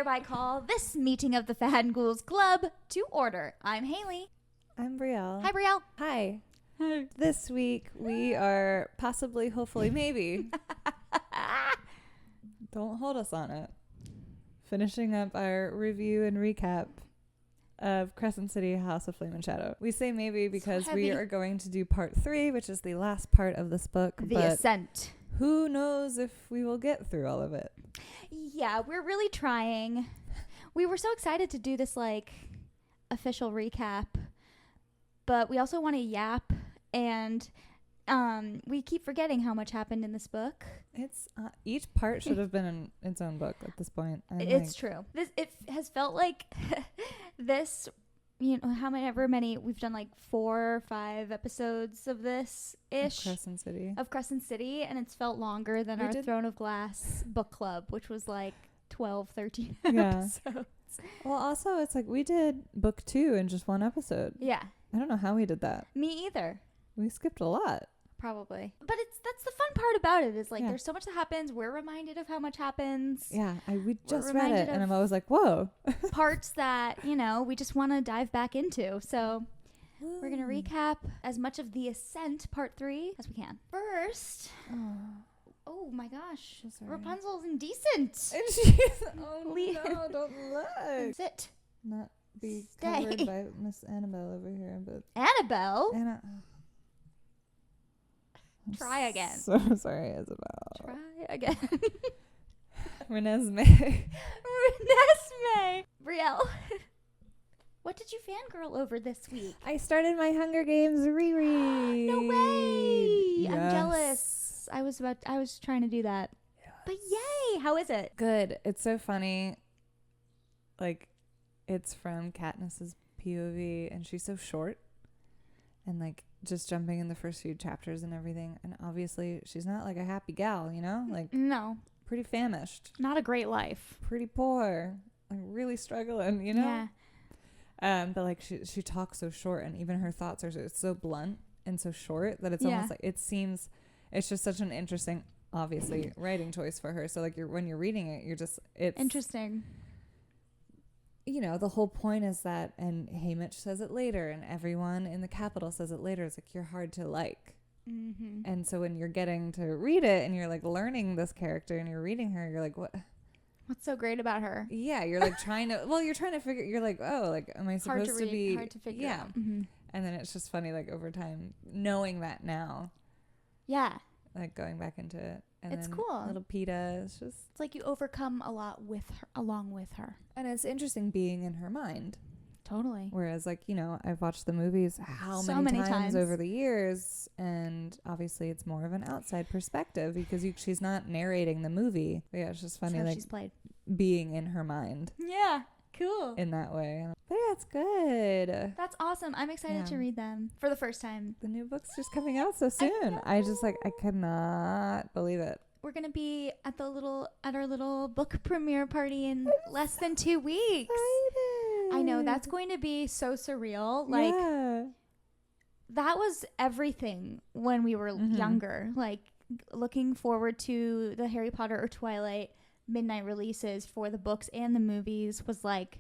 hereby call this meeting of the Fan Ghouls Club to order. I'm Haley. I'm Brielle. Hi, Brielle. Hi. Hi. This week we are possibly, hopefully, maybe. Don't hold us on it. Finishing up our review and recap of Crescent City, House of Flame and Shadow. We say maybe because we are going to do part 3, which is the last part of this book. The Ascent. Who knows if we will get through all of it. Yeah, we're really trying. We were so excited to do this, like, official recap, but we also want to yap, and we keep forgetting how much happened in this book. It's each part should have been in its own book at this point. It's true. It has felt like this, you know, however many we've done, like 4 or 5 episodes of this ish of Crescent City, and it's felt longer than our Throne of Glass book club, which was like 12, 13 episodes. Well, also it's like we did book 2 in just 1 episode. Yeah, I don't know how we did that. Me either. We skipped a lot. Probably. But that's the fun part about it is, like, there's so much that happens. We're reminded of how much happens. Yeah, we just read it, and I'm always like, whoa. Parts that, you know, we just want to dive back into. So we're going to recap as much of The Ascent, part 3, as we can. First, oh my gosh, Rapunzel's indecent. Oh, no, don't look. Sit. Not be covered by Miss Annabelle over here. But Annabelle? Try again. So sorry, Isabel. Try again. Renesmee. Brielle. What did you fangirl over this week? I started my Hunger Games reread. No way. Yes. I'm jealous. I was trying to do that. Yes. But yay. How is it? Good. It's so funny. Like, it's from Katniss's POV, and she's so short. And, like, just jumping in the first few chapters and everything. And obviously, she's not, like, a happy gal, you know? Like, no. Pretty famished. Not a great life. Pretty poor. Like, really struggling, you know? Yeah. But, like, she talks so short, and even her thoughts are so blunt and so short that it's almost like it seems... It's just such an interesting, obviously, writing choice for her. So, like, when you're reading it, you're just... It's interesting. You know, the whole point is that, and Haymitch says it later, and everyone in the capital says it later, it's like, you're hard to like. Mm-hmm. And so when you're getting to read it, and you're, like, learning this character, and you're reading her, you're like, what? What's so great about her? Yeah, you're, like, trying to figure, you're like, oh, like, am I supposed to be? Hard to figure out. Mm-hmm. And then it's just funny, like, over time, knowing that now. Yeah. Like, going back into it. And it's cool. Little PETA is just... It's like you overcome a lot with her, along with her. And it's interesting being in her mind. Totally. Whereas, like, you know, I've watched the movies so many times over the years, and obviously it's more of an outside perspective because she's not narrating the movie. But yeah, it's just funny, like, she's played. Being in her mind. Yeah. Cool. In that way. But yeah, it's good. That's awesome. I'm excited to read them for the first time. The new book's just coming out so soon. I cannot believe it. We're going to be at our little book premiere party in less than 2 weeks. Excited. I know, that's going to be so surreal. Like, that was everything when we were younger. Like, looking forward to the Harry Potter or Twilight midnight releases for the books and the movies was like,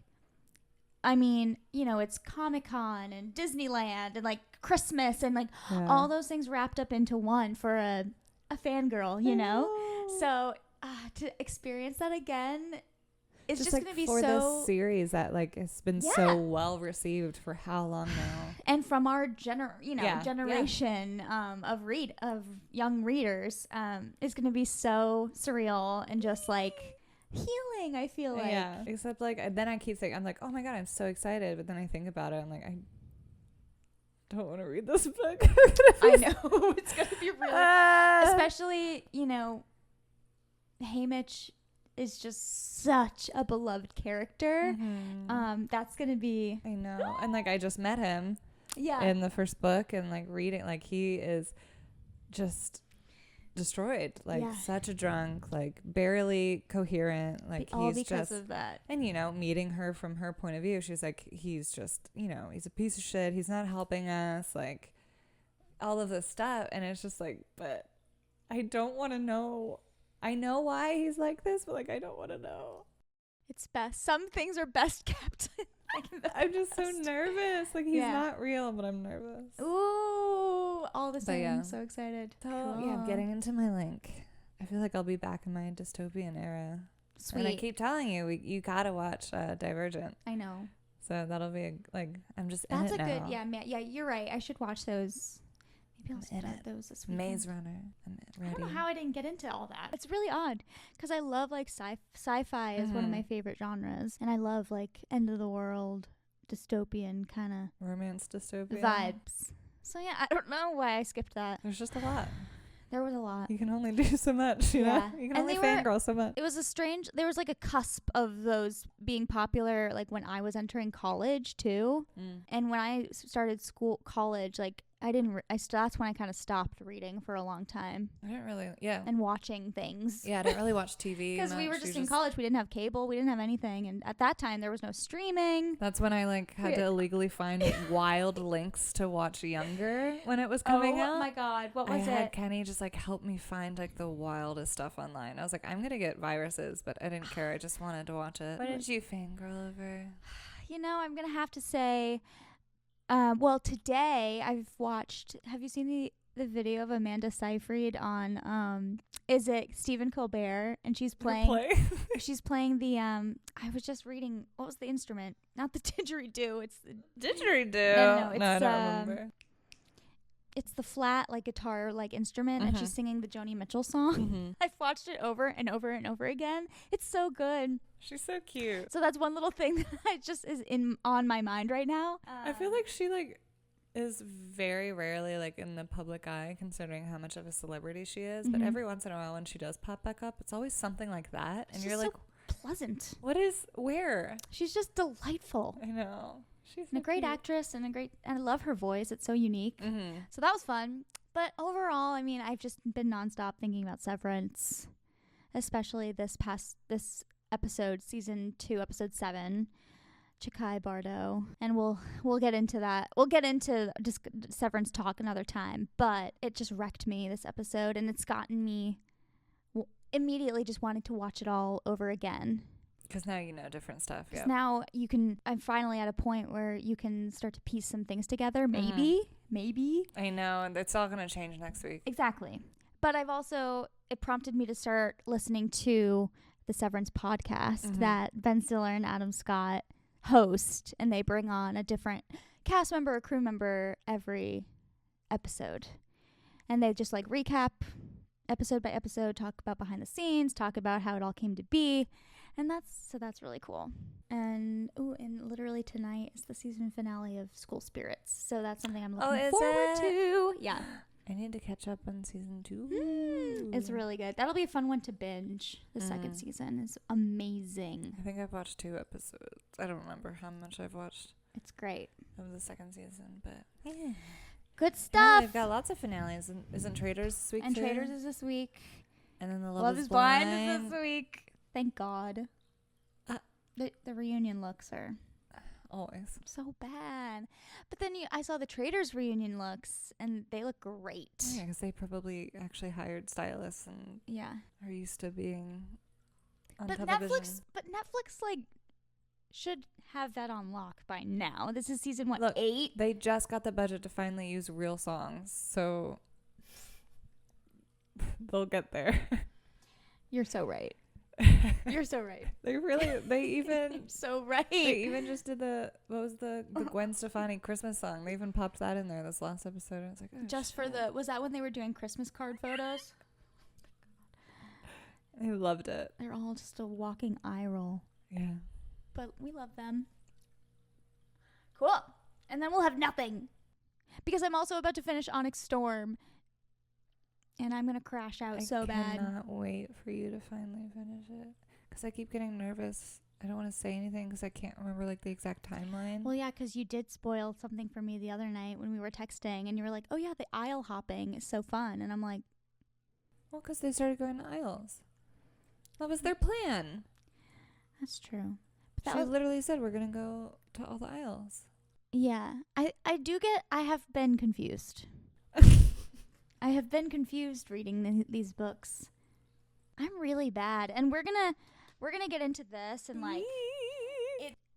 I mean, you know, it's Comic-Con and Disneyland and, like, Christmas and, like, all those things wrapped up into one for a fangirl, you know? So to experience that again, it's just going to be for so... this series that, like, has been so well received for how long now? And from our generation of young readers, it's going to be so surreal and just, like, healing, I feel like. Yeah, except, like, then I keep thinking, I'm like, oh my God, I'm so excited. But then I think about it, I'm like, I don't want to read this book. I know. It's going to be really... Especially, you know, Haymitch is just such a beloved character. Mm-hmm. That's going to be... I know. And, like, I just met him in the first book and, like, reading, like, he is just destroyed. Like, such a drunk, like, barely coherent. Like, all he's because of that. And, you know, meeting her from her point of view, she's like, he's just, you know, he's a piece of shit. He's not helping us. Like, all of this stuff. And it's just like, but I don't want to know. I know why he's like this, but, like, I don't want to know. It's best. Some things are best kept. I'm just so nervous. Like, he's not real, but I'm nervous. Ooh, all the same. I'm so excited. So, I'm getting into my link. I feel like I'll be back in my dystopian era. Sweet. And I keep telling you, you gotta watch Divergent. I know. So that'll be I'm just in That's it a good, now. yeah, you're right. I should watch those. Maybe I'll start those this weekend. Maze Runner. I'm ready. I don't know how I didn't get into all that. It's really odd because I love like sci-fi is one of my favorite genres, and I love like end of the world, dystopian kind of romance dystopian vibes. So yeah, I don't know why I skipped that. There's just a lot. There was a lot. You can only do so much, you know? You can only fangirl so much. It was there was like a cusp of those being popular, like when I was entering college too. And when I started college, like that's when I kind of stopped reading for a long time. I didn't really, and watching things. Yeah, I didn't really watch TV. Because we were just in college. We didn't have cable. We didn't have anything. And at that time, there was no streaming. That's when I had to illegally find wild links to watch Younger when it was coming out. Oh my God. What was it? I had Kenny just help me find the wildest stuff online. I was like, I'm going to get viruses, but I didn't care. I just wanted to watch it. What did you fangirl over? You know, I'm going to have to say... well, today I've watched. Have you seen the video of Amanda Seyfried on? Is it Stephen Colbert? And she's playing. She's playing the. I was just reading. What was the instrument? Not the didgeridoo. It's the didgeridoo. No, it's, I don't remember. It's the flat guitar instrument, and she's singing the Joni Mitchell song. I've watched it over and over and over again. It's so good. She's so cute. So that's one little thing that just is on my mind right now. I feel like she is very rarely in the public eye, considering how much of a celebrity she is. But every once in a while, when she does pop back up, it's always something like that, and you're like, so pleasant. Where? She's just delightful. I know. She's a great actress and I love her voice. It's so unique. So that was fun. But overall, I mean, I've just been nonstop thinking about Severance, especially this episode, season 2, episode 7, Chikai Bardo. And we'll get into that. We'll get into Severance talk another time. But it just wrecked me, this episode, and it's gotten me immediately just wanting to watch it all over again. Because now you know different stuff. Yeah. Now I'm finally at a point where you can start to piece some things together. Maybe. I know. And it's all going to change next week. Exactly. But it prompted me to start listening to the Severance podcast that Ben Stiller and Adam Scott host. And they bring on a different cast member or crew member every episode. And they just recap episode by episode, talk about behind the scenes, talk about how it all came to be. And that's really cool. And literally tonight is the season finale of School Spirits. So that's something I'm looking forward to. Yeah. I need to catch up on season 2. It's really good. That'll be a fun one to binge. The second season is amazing. I think I've watched 2 episodes. I don't remember how much I've watched. It's great. Of the second season, but yeah. Good stuff. They've got lots of finales. Isn't Traitors this week? And Traitors is this week. And then the Love is Blind is this week. Thank God. The reunion looks are always so bad. But then I saw the Traitors reunion looks, and they look great. Yeah, because they probably actually hired stylists and are used to being on television. Netflix should have that on lock by now. This is season 8? They just got the budget to finally use real songs, so they'll get there. You're so right. You're so right. They even so right. They even just did the Gwen Stefani Christmas song. They even popped that in there this last episode. I was like, just for was that when they were doing Christmas card photos? I loved it. They're all just a walking eye roll. Yeah. But we love them. Cool. And then we'll have nothing. Because I'm also about to finish Onyx Storm. And I'm going to crash out so bad. I cannot wait for you to finally finish it. Because I keep getting nervous. I don't want to say anything because I can't remember the exact timeline. Well, yeah, because you did spoil something for me the other night when we were texting. And you were like, oh, yeah, the aisle hopping is so fun. And I'm like. Well, because they started going to aisles. That was their plan. That's true. But she literally said we're going to go to all the aisles. Yeah. I have been confused. I have been confused reading these books. I'm really bad. And we're going to get into this and like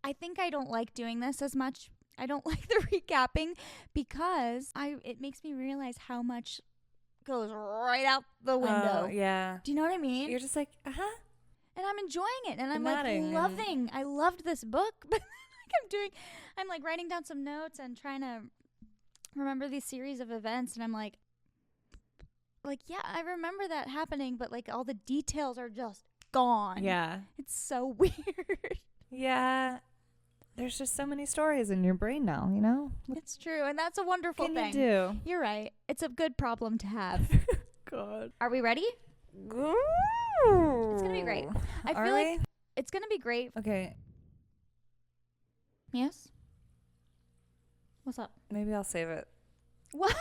I think I don't like doing this as much. I don't like the recapping because it makes me realize how much goes right out the window. Oh, yeah. Do you know what I mean? You're just like, uh-huh. And I'm enjoying it. And I'm Nodding like loving. I loved this book. But I'm like writing down some notes and trying to remember these series of events. And I'm like, yeah, I remember that happening. But like all the details are just gone. Yeah. It's so weird. Yeah. There's just so many stories in your brain now, you know? It's true. And that's a wonderful thing. What can you do? You're right. It's a good problem to have. God. Are we ready? Ooh. It's going to be great. I feel like it's going to be great. Okay. Yes? What's up? Maybe I'll save it. What?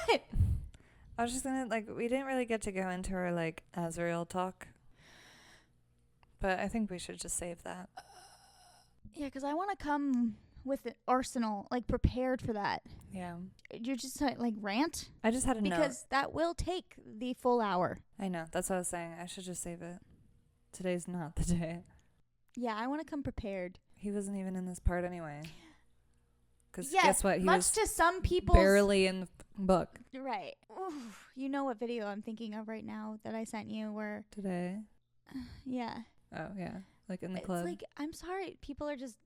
I was just going to, like, we didn't really get to go into our, like, Azrael talk. But I think we should just save that. Yeah, because I want to come with an arsenal, like, prepared for that. Yeah. You're just, like, rant? I just had a note. Because that will take the full hour. I know. That's what I was saying. I should just save it. Today's not the day. Yeah, I want to come prepared. He wasn't even in this part anyway. Because yes, guess what? He much was to some people. barely in the book. Right. Oof. You know what video I'm thinking of right now that I sent you where... Today? Yeah. Oh, yeah. Like in the club. It's like, I'm sorry. People are just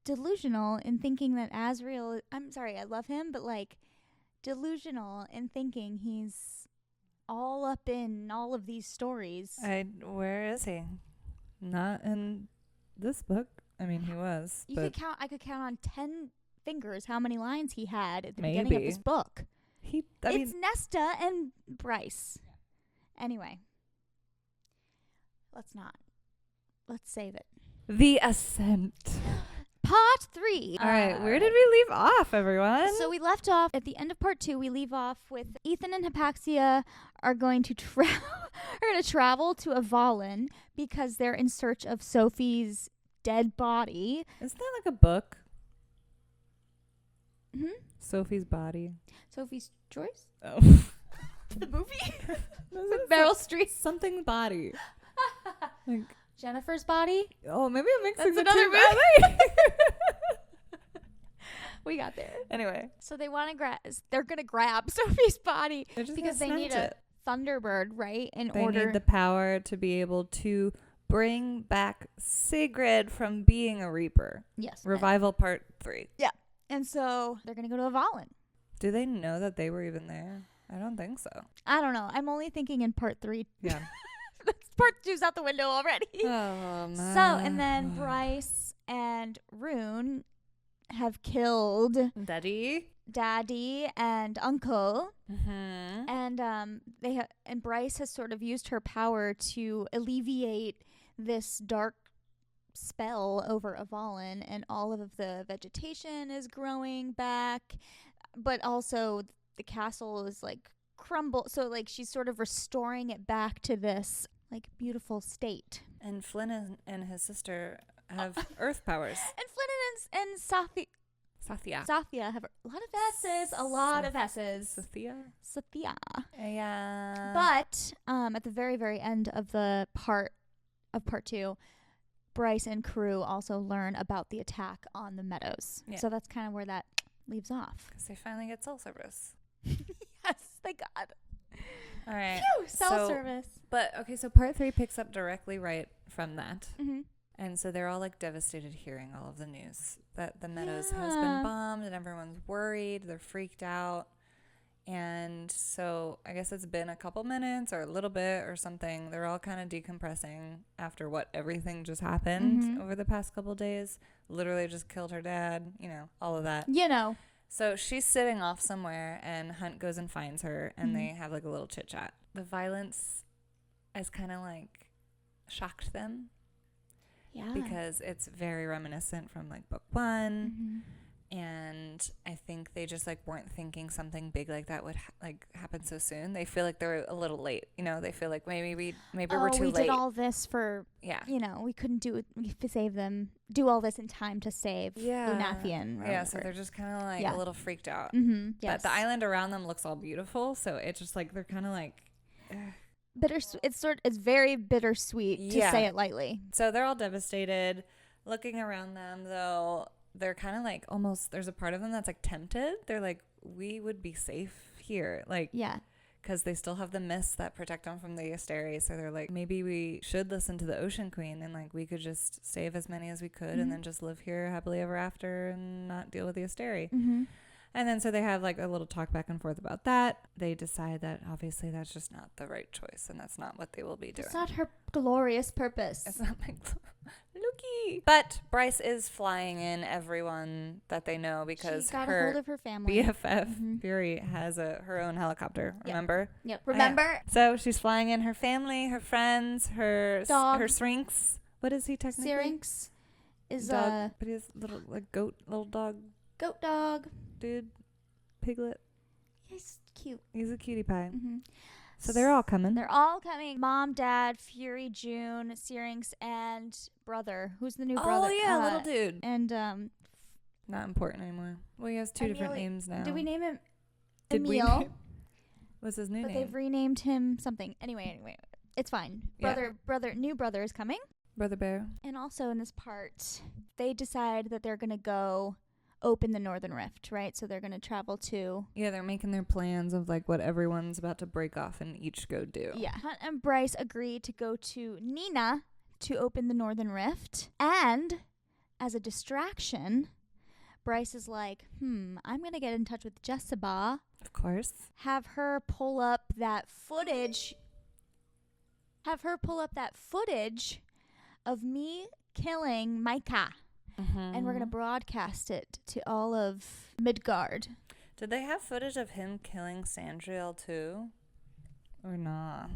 delusional in thinking that Azrael... I'm sorry, I love him, but like delusional in thinking he's all up in all of these stories. Where is he? Not in this book. I mean, he was. I could count on 10 fingers how many lines he had at the beginning of this book. It's Nesta and Bryce. Anyway. Let's not. Let's save it. The Ascent. Part 3. All right. Where did we leave off, everyone? So we left off at the end of part 2. We leave off with Ithan and Hypaxia are going to travel to Avalon because they're in search of Sophie's dead body. Isn't that like a book? Hmm? Sophie's Body. Sophie's Choice? Oh. The movie? With Meryl Streep. Something Body. Like Jennifer's Body? Oh, maybe I'm mixing That's the another two. movie. We got there. Anyway. So they're going to grab Sophie's body Because they need a Thunderbird, right? They need the power to be able to bring back Sigrid from being a Reaper. Yes. Revival Part 3. Yeah. And so they're going to go to Avalon. Do they know that they were even there? I don't think so. I don't know. I'm only thinking in part 3. Yeah. Part 2's out the window already. Oh, man. So, and then Bryce and Rune have killed Daddy and Uncle. Mm-hmm. And and Bryce has sort of used her power to alleviate this dark spell over Avalon, and all of the vegetation is growing back, but also the castle is like crumbled. So like she's sort of restoring it back to this like beautiful state. And Flynn and his sister have earth powers. And Flynn and Sathia have a lot of S's. Sathia. Yeah. But at the very, very end of the part 2, Bryce and crew also learn about the attack on the meadows. Yeah. So that's kind of where that leaves off. Because they finally get cell service. Yes, thank God. All right. Phew, cell service. But, okay, so part 3 picks up directly right from that. Mm-hmm. And so they're all, like, devastated hearing all of the news that the meadows has been bombed and everyone's worried. They're freaked out. And so I guess it's been a couple minutes or a little bit or something. They're all kind of decompressing after everything just happened over the past couple days. Literally just killed her dad, all of that. So she's sitting off somewhere, and Hunt goes and finds her, and they have like a little chit chat. The violence has kind of like shocked them. Yeah. Because it's very reminiscent from like book 1. And I think they just like weren't thinking something big like that would happen so soon. They feel like they're a little late. They feel like maybe we're too late. We did all this for, we couldn't save them, do all this in time to save Lunathian. Yeah, so they're just kind of like a little freaked out. Mm-hmm. Yes. But the island around them looks all beautiful. So it's just like they're kind of like, It's very bittersweet to say it lightly. So they're all devastated. Looking around them, though, they're kind of like almost, there's a part of them that's like tempted. They're like, we would be safe here. Like, yeah. Because they still have the mists that protect them from the Asteri. So they're like, maybe we should listen to the Ocean Queen and like we could just save as many as we could and then just live here happily ever after and not deal with the Asteri. And then so they have like a little talk back and forth about that. They decide that obviously that's just not the right choice and that's not what they will be doing. It's not her glorious purpose. It's not my Looky. But Bryce is flying in everyone that they know because she got a hold of her family. BFF Fury has her own helicopter. Remember? Yep. Remember? So she's flying in her family, her friends, her dog, her Syrinx. What is he technically? Syrinx is dog, but he's little little dog. Goat dog. Dude, piglet. He's cute. He's a cutie pie. So they're all coming. They're all coming. Mom, Dad, Fury, June, Syrinx, and brother. Who's the new brother? Oh yeah, little dude. And not important anymore. Well, he has two different names now. Did we name him Emil? What's his new name? But they've renamed him something. Anyway, it's fine. New brother is coming. Brother Bear. And also in this part, they decide that they're gonna go open the Northern Rift, right? So they're going to travel to... Yeah, they're making their plans of like what everyone's about to break off and each go do. Yeah. Hunt and Bryce agree to go to Nina to open the Northern Rift. And as a distraction, Bryce is like, I'm going to get in touch with Jessica. Of course. Have her pull up that footage of me killing Micah. And we're going to broadcast it to all of Midgard. Did they have footage of him killing Sandriel too? Or not?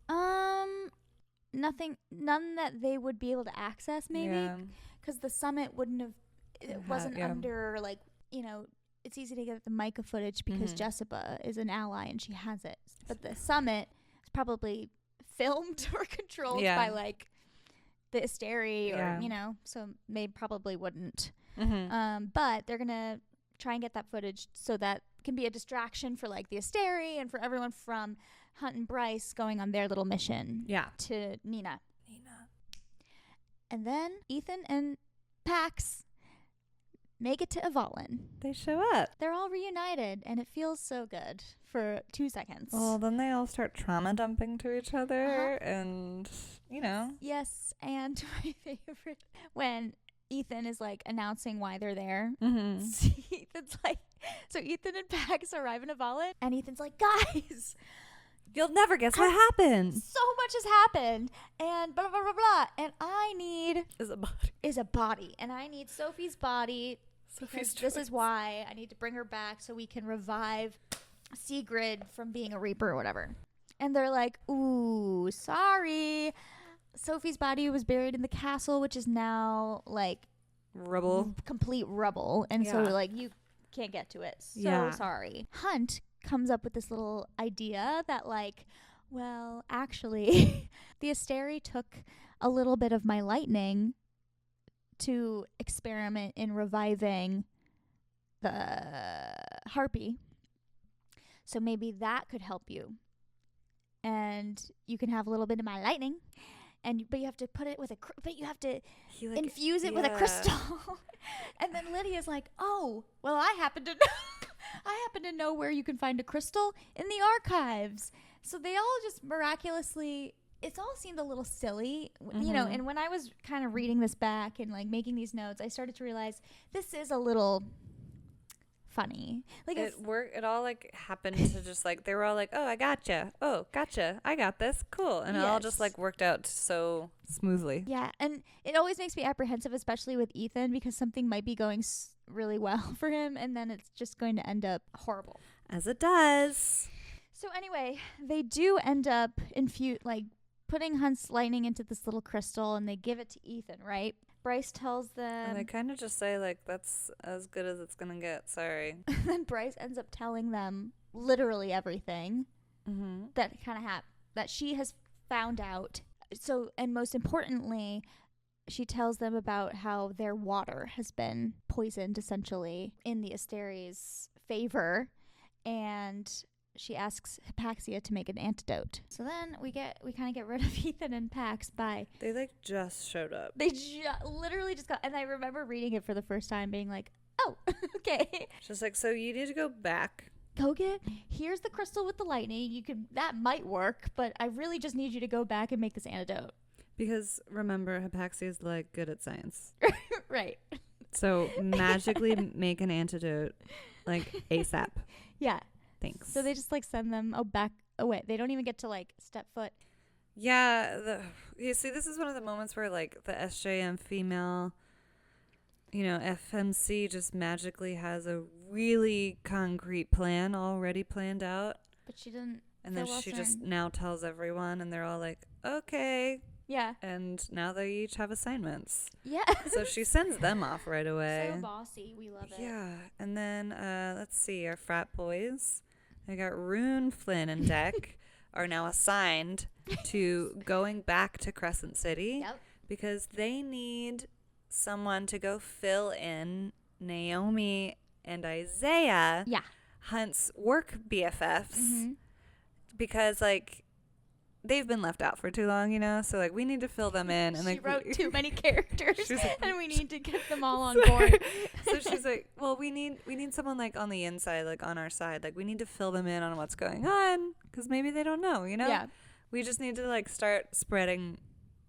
None that they would be able to access maybe. Because the summit wouldn't have, wasn't under like, it's easy to get the Micah footage because Jessica is an ally and she has it. But the summit is probably filmed or controlled by like the Asteri or, so they probably wouldn't. But they're going to try and get that footage so that can be a distraction for like the Asteri and for everyone from Hunt and Bryce going on their little mission to Nina. And then Ithan and Pax make it to Avalon. They show up. They're all reunited and it feels so good for 2 seconds. Well, then they all start trauma dumping to each other and, Yes, and my favorite, when Ithan is like announcing why they're there. Ethan's like, so Ithan and Pax arrive in Avalon and Ethan's like, guys, you'll never guess what happened. So much has happened and blah, blah, blah, blah. And I need is a body. And I need Sophie's body. This is why I need to bring her back so we can revive Sigrid from being a Reaper or whatever. And they're like, ooh, sorry. Sophie's body was buried in the castle, which is now like rubble, complete rubble. And so like you can't get to it. So sorry. Hunt comes up with this little idea that like, well, actually the Asteri took a little bit of my lightning to experiment in reviving the harpy. So maybe that could help you. And you can have a little bit of my lightning. But you have to put it with you have to infuse it with a crystal. And then Lydia's like, oh, well, I happen to know where you can find a crystal in the archives. So they all just miraculously, it's all seemed a little silly, and when I was kind of reading this back and like making these notes, I started to realize this is a little funny. Like it all like happened to just like they were all like, oh, I gotcha, I got this, cool, and it all just like worked out so smoothly. Yeah, and it always makes me apprehensive, especially with Ithan, because something might be going really well for him and then it's just going to end up horrible, as it does. So anyway, they do end up putting Hunt's lightning into this little crystal and they give it to Ithan, right? Bryce tells them... And they kind of just say, like, that's as good as it's going to get. Sorry. And then Bryce ends up telling them literally everything that kind of that she has found out. So, and most importantly, she tells them about how their water has been poisoned, essentially, in the Asteri's favor. And she asks Hypaxia to make an antidote. So then we kind of get rid of Ithan and Pax by... They, like, just showed up. They literally just got... And I remember reading it for the first time being like, oh, okay. She's like, so you need to go back. Here's the crystal with the lightning. That might work, but I really just need you to go back and make this antidote. Because, remember, Hypaxia is, like, good at science. Right. So, magically make an antidote, like, ASAP. Yeah. Thanks. So they just, like, send them back away. They don't even get to, like, step foot. Yeah. You see, this is one of the moments where, like, the SJM female, you know, FMC just magically has a really concrete plan already planned out. But she didn't. And then she just now tells everyone, and they're all like, okay. Yeah. And now they each have assignments. Yeah. So she sends them off right away. So bossy. We love it. Yeah. And then, let's see, our frat boys. They got Rune, Flynn, and Deck are now assigned to going back to Crescent City. Yep. Because they need someone to go fill in Naomi and Isaiah. Yeah. Hunt's work BFFs. Mm-hmm. Because, like, they've been left out for too long, you know? So, like, we need to fill them in. And she like, wrote too many characters, like, and we need to get them all on board. So she's like, well, we need someone, like, on the inside, like, on our side. Like, we need to fill them in on what's going on because maybe they don't know, you know? Yeah. We just need to, like, start spreading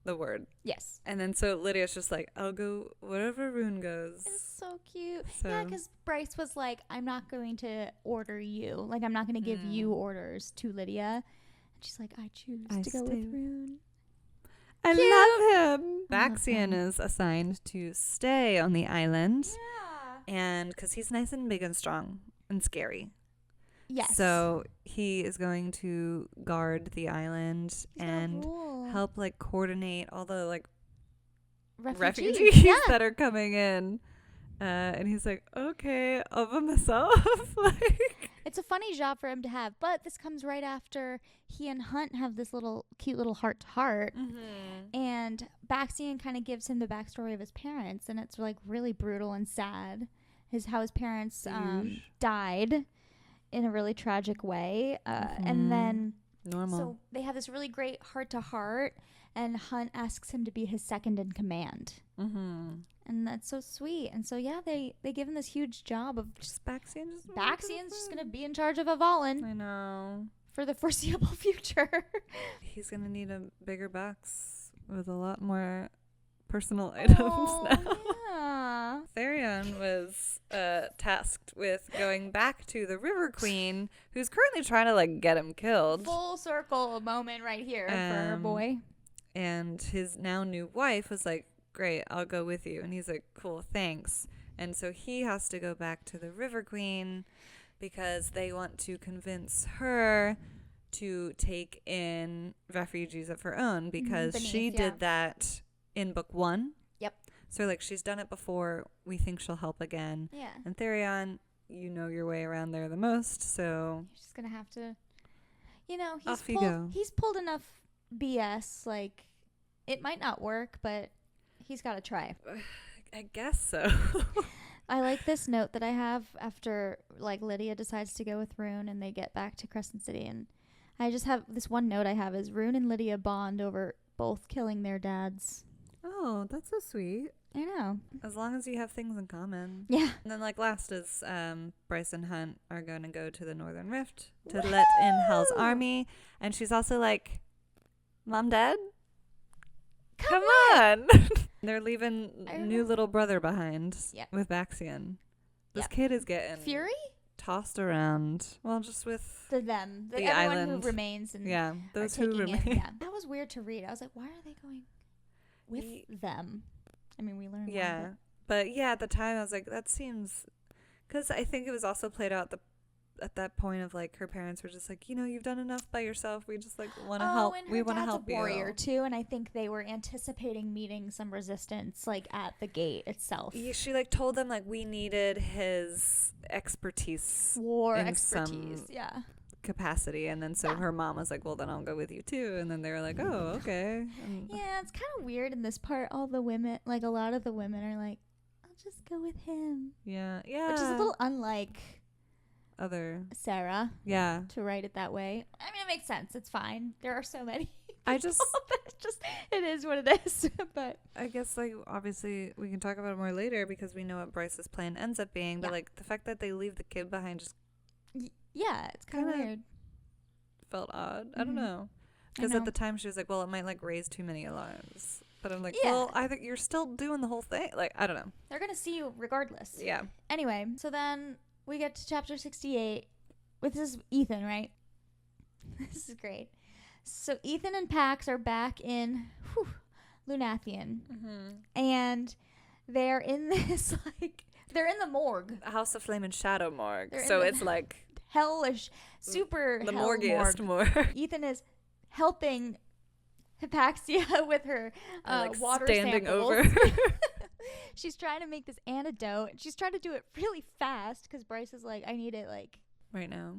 the word. Yes. And then so Lydia's just like, I'll go wherever Rune goes. It's so cute. So. Yeah, because Bryce was like, I'm not going to order you. Like, I'm not going to give you orders to Lydia. And she's like, I choose to go with Rune. I love him. Baxian is assigned to stay on the island. Yeah. And because he's nice and big and strong and scary. Yes. So he is going to guard the island and help, like, coordinate all the, like, refugees that are coming in. And he's like, okay, I'll by myself. Like, it's a funny job for him to have, but this comes right after he and Hunt have this cute little heart-to-heart. Mm-hmm. And Baxian kind of gives him the backstory of his parents, and it's, like, really brutal and sad. How his parents died in a really tragic way. And then so they have this really great heart-to-heart, and Hunt asks him to be his second in command. Mm-hmm. And that's so sweet. And so, yeah, they give him this huge job of just... Baxian's just going to be in charge of Avalon. I know. For the foreseeable future. He's going to need a bigger box with a lot more personal items now. Yeah. Tharion was tasked with going back to the River Queen, who's currently trying to, like, get him killed. Full circle moment right here for our boy. And his now new wife was like, great, I'll go with you. And he's like, cool, thanks. And so he has to go back to the River Queen because they want to convince her to take in refugees of her own because she did that in book 1. Yep. So, like, she's done it before. We think she'll help again. Yeah. And Tharion, you know your way around there the most, so... You're just going to have to... You know, he's pulled enough BS. Like, it might not work, but he's got to try. I guess so. I like this note that I have after, like, Lydia decides to go with Rune and they get back to Crescent City. And I just have this one note I have is Rune and Lydia bond over both killing their dads. Oh, that's so sweet. I know. As long as you have things in common. Yeah. And then, like, last is Bryce and Hunt are going to go to the Northern Rift to let in Hell's army. And she's also like, Mom, Dad? Come on. They're leaving new little brother behind with Baxian. This kid is getting... Fury? Tossed around. Well, just with... The everyone island. who remains. And yeah, those who remain. Yeah. That was weird to read. I was like, why are they going with them? I mean, we learned. Yeah. But yeah, at the time, I was like, that seems... Because I think it was also played out at that point of, like, her parents were just like, you know, you've done enough by yourself. We just, like, want to help. We want to help you. Warrior too, and I think they were anticipating meeting some resistance, like, at the gate itself. Yeah, she, like, told them, like, we needed his expertise. War expertise, yeah. Capacity. And then so her mom was like, well, then I'll go with you too. And then they were like, oh, okay. Yeah, it's kind of weird in this part. All the women, like, a lot of the women are like, I'll just go with him. Yeah. Yeah. Which is a little unlike other Sarah. Yeah. To write it that way. I mean, it makes sense. It's fine. There are so many. I just it is what it is. But I guess, like, obviously we can talk about it more later because we know what Bryce's plan ends up being. But like the fact that they leave the kid behind just it's kind of weird. Felt odd. I don't know. Because at the time she was like, well, it might like raise too many alarms. But I'm like, well, I think you're still doing the whole thing. Like, I don't know. They're going to see you regardless. Yeah. Anyway, so then we get to chapter 68. This is Ithan, right? This is great. So Ithan and Pax are back in Lunathian. And they're in this, like, they're in the morgue. House of Flame and Shadow morgue. So it's like hellish, super the morgiest morgue. Ithan is helping Hypaxia with her like water standing samples. over. She's trying to make this antidote. She's trying to do it really fast because Bryce is like, I need it like right now.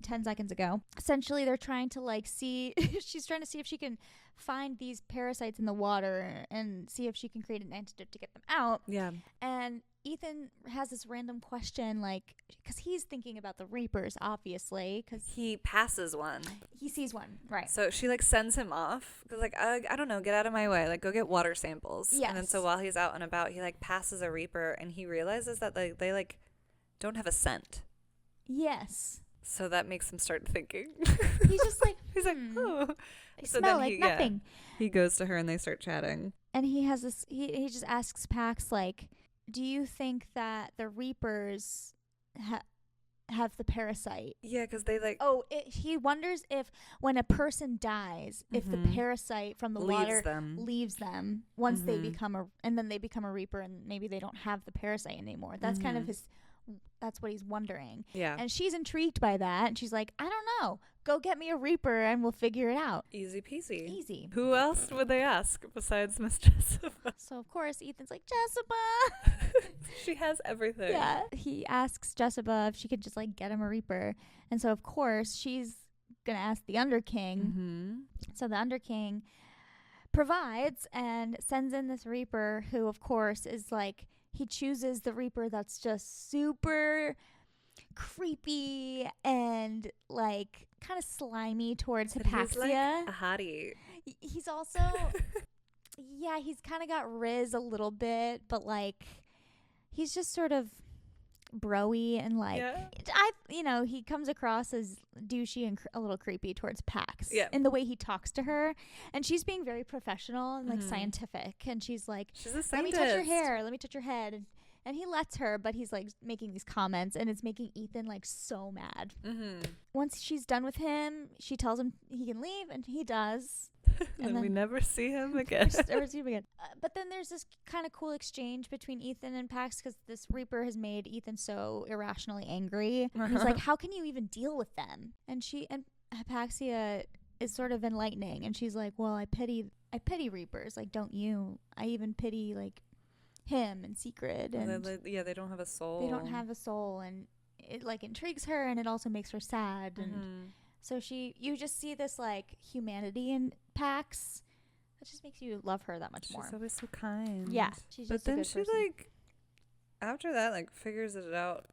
10 seconds ago. Essentially, they're trying to like see, she's trying to see if she can find these parasites in the water and see if she can create an antidote to get them out. Yeah. And Ithan has this random question, like, because he's thinking about the Reapers, obviously, because he passes one. He sees one, right? So she like sends him off because like I don't know, get out of my way, like go get water samples. Yes. And then so while he's out and about, he like passes a Reaper and he realizes that like they like don't have a scent. Yes. So that makes him start thinking. He's just like like, oh. They So smell then like nothing. He goes to her and they start chatting. And he has this. He just asks Pax like, do you think that the Reapers have the parasite? Yeah, because they like. He wonders if when a person dies, if the parasite from the water leaves them once they become and then they become a Reaper and maybe they don't have the parasite anymore. That's kind of that's what he's wondering. Yeah. And she's intrigued by that. And she's like, I don't know. Go get me a Reaper and we'll figure it out. Easy peasy. Easy. Who else would they ask besides Miss Jessica? So, of course, Ethan's like, Jessica. She has everything. Yeah. He asks Jessica if she could just, like, get him a Reaper. And so, of course, she's going to ask the Underking. So the Underking provides and sends in this Reaper who, of course, is like, he chooses the Reaper that's just super creepy and like kind of slimy towards Hypaxia. He's like a hottie. He's also he's kind of got Riz a little bit, but like he's just sort of bro-y and like he comes across as douchey and a little creepy towards Pax in the way he talks to her, and she's being very professional and like scientific, and she's like, she's a scientist. Let me touch your hair, let me touch your head, and he lets her, but he's like making these comments and it's making Ithan like so mad. Once she's done with him, she tells him he can leave, and he does. And then we never see him again. But then there's this kind of cool exchange between Ithan and Pax because this Reaper has made Ithan so irrationally angry. He's like, how can you even deal with them? And Hypaxia is sort of enlightening, and she's like, well, I pity Reapers. Like, don't you? I even pity like him and Secret. And they don't have a soul. They don't have a soul, and it like intrigues her, and it also makes her sad. And so you just see this like humanity in Pax. That just makes you love her that much more. She's always so kind. Yeah, she's just a good person. Like after that like figures it out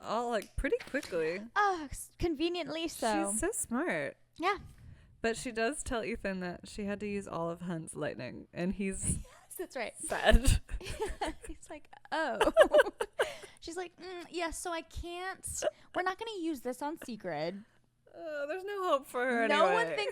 all like pretty quickly. Oh, conveniently so. She's so smart. Yeah. But she does tell Ithan that she had to use all of Hunt's lightning, and he's yes, that's right. Sad. He's like, oh. She's like, yes, so I can't. We're not going to use this on Secret. There's no hope for her anyway.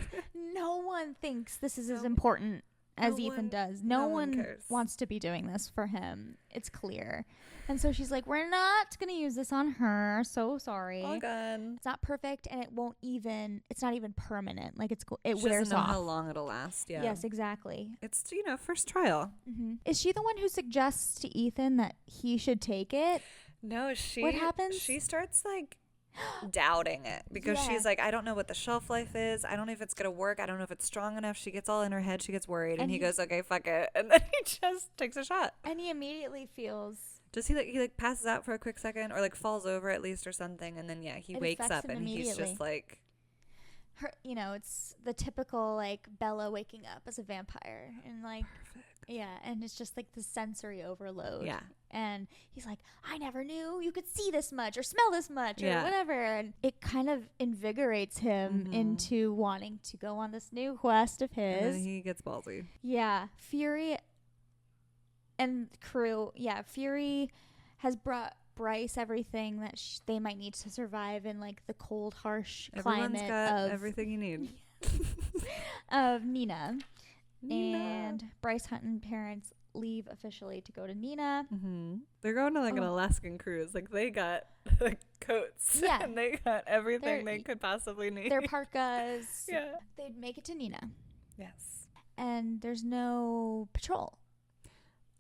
No one thinks this is as important as Ithan does. No one wants to be doing this for him. It's clear. And so she's like, we're not going to use this on her. So sorry. Oh, God. It's not perfect, and it's not even permanent. Like, it she wears doesn't know off. How long it'll last. Yeah. Yes, exactly. It's, first trial. Is she the one who suggests to Ithan that he should take it? No, what happens? She starts like doubting it because she's like, I don't know what the shelf life is. I don't know if it's gonna work. I don't know if it's strong enough. She gets all in her head. She gets worried, and he goes, okay, fuck it, and then he just takes a shot. And he immediately feels. Does he like passes out for a quick second, or like falls over at least or something, and then he wakes up and he's just like. Her, it's the typical like Bella waking up as a vampire, and like Yeah, and it's just like the sensory overload. Yeah. And he's like, I never knew you could see this much or smell this much or whatever. And it kind of invigorates him into wanting to go on this new quest of his. And then he gets ballsy. Yeah. Fury and crew. Yeah. Fury has brought Bryce everything that they might need to survive in like the cold, harsh climate got everything you need. of Nina. And Bryce Hunt and parents leave officially to go to Nina. They're going to like an Alaskan cruise. Like they got like coats. Yeah. And they got everything they could possibly need. Their parkas. Yeah. They'd make it to Nina. Yes. And there's no patrol.